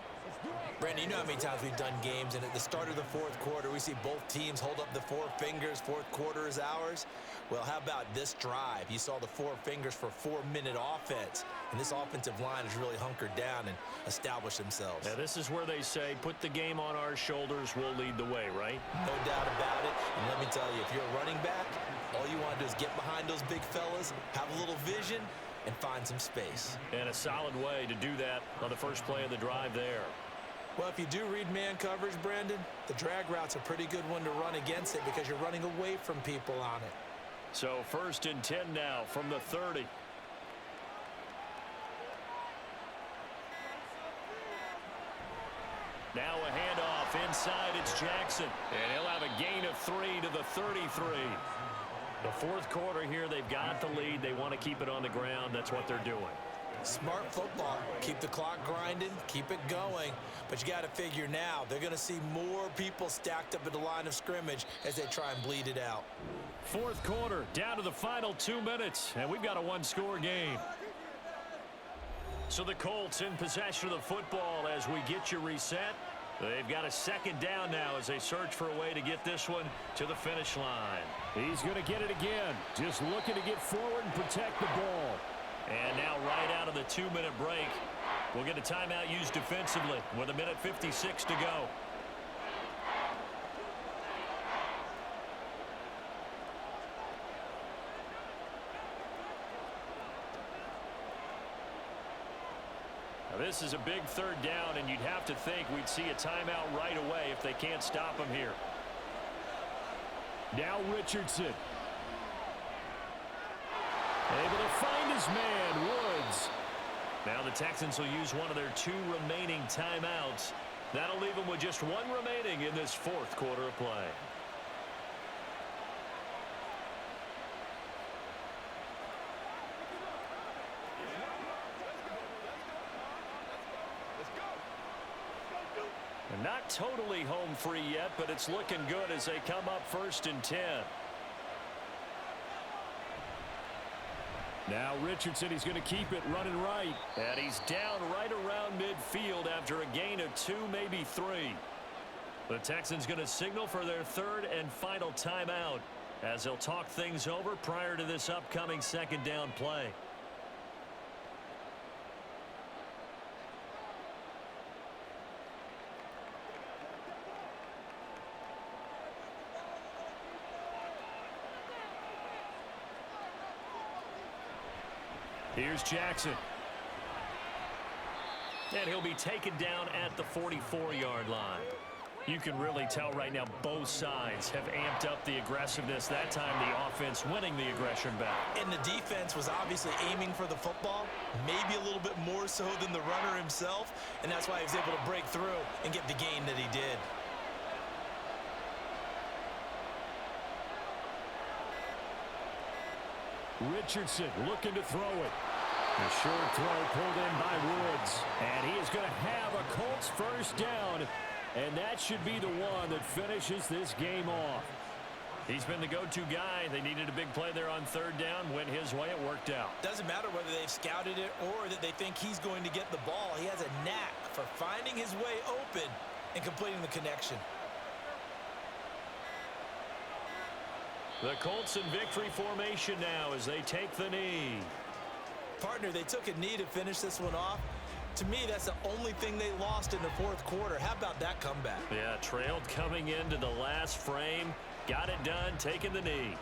Brandon, you know how many times we've done games, and at the start of the fourth quarter, we see both teams hold up the four fingers, fourth quarter is ours. Well, how about this drive? You saw the four fingers for 4-minute offense, and this offensive line has really hunkered down and established themselves. Now, this is where they say, put the game on our shoulders, we'll lead the way, right? No doubt about it, and let me tell you, if you're a running back, all you want to do is get behind those big fellas, have a little vision, and find some space. And a solid way to do that on the first play of the drive there. Well, if you do read man coverage, Brandon, the drag route's a pretty good one to run against it because you're running away from people on it. So 1st and 10 now from the 30. Now a handoff inside, it's Jackson. And he'll have a gain of 3 to the 33. The fourth quarter here, they've got the lead. They want to keep it on the ground. That's what they're doing. Smart football. Keep the clock grinding, keep it going. But you got to figure now, they're going to see more people stacked up at the line of scrimmage as they try and bleed it out. Fourth quarter, down to the final 2 minutes, and we've got a one-score game. So the Colts in possession of the football as we get you reset. They've got a second down now as they search for a way to get this one to the finish line. He's going to get it again, just looking to get forward and protect the ball. And now right out of the 2-minute break, we'll get a timeout used defensively with 1:56 to go. Now this is a big third down, and you'd have to think we'd see a timeout right away if they can't stop him here. Now Richardson. Able to find his man, Woods. Now the Texans will use one of their 2 remaining timeouts. That'll leave them with just 1 remaining in this fourth quarter of play. And not totally home free yet, but it's looking good as they come up 1st and 10. Now Richardson, he's going to keep it running right. And he's down right around midfield after a gain of 2, maybe 3. The Texans going to signal for their 3rd and final timeout as they'll talk things over prior to this upcoming second down play. Here's Jackson. And he'll be taken down at the 44-yard line. You can really tell right now both sides have amped up the aggressiveness. That time the offense winning the aggression back. And the defense was obviously aiming for the football, maybe a little bit more so than the runner himself, and that's why he was able to break through and get the gain that he did. Richardson looking to throw it. A short throw pulled in by Woods. And he is going to have a Colts first down. And that should be the one that finishes this game off. He's been the go-to guy. They needed a big play there on 3rd down. Went his way. It worked out. Doesn't matter whether they've scouted it or that they think he's going to get the ball. He has a knack for finding his way open and completing the connection. The Colts in victory formation now as they take the knee. Partner, they took a knee to finish this one off. To me, that's the only thing they lost in the fourth quarter. How about that comeback? Yeah, trailed coming into the last frame. Got it done, taking the knee.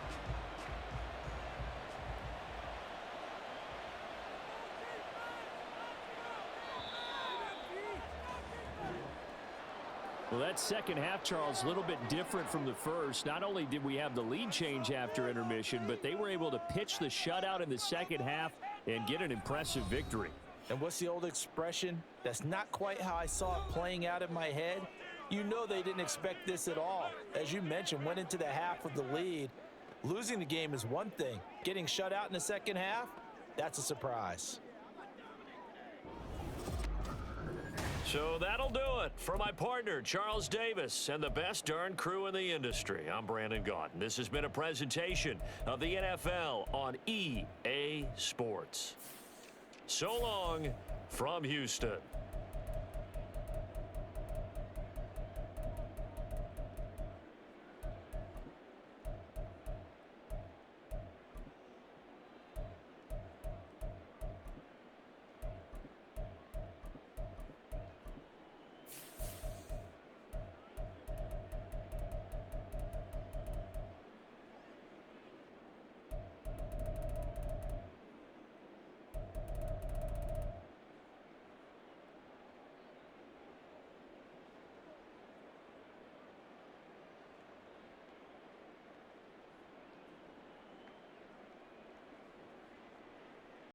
Well, that second half, Charles, a little bit different from the first. Not only did we have the lead change after intermission, but they were able to pitch the shutout in the second half and get an impressive victory. And what's the old expression? That's not quite how I saw it playing out in my head. You know they didn't expect this at all. As you mentioned, went into the half with the lead. Losing the game is one thing. Getting shut out in the second half, that's a surprise. So that'll do it for my partner, Charles Davis, and the best darn crew in the industry. I'm Brandon Gaudin. This has been a presentation of the NFL on EA Sports. So long from Houston.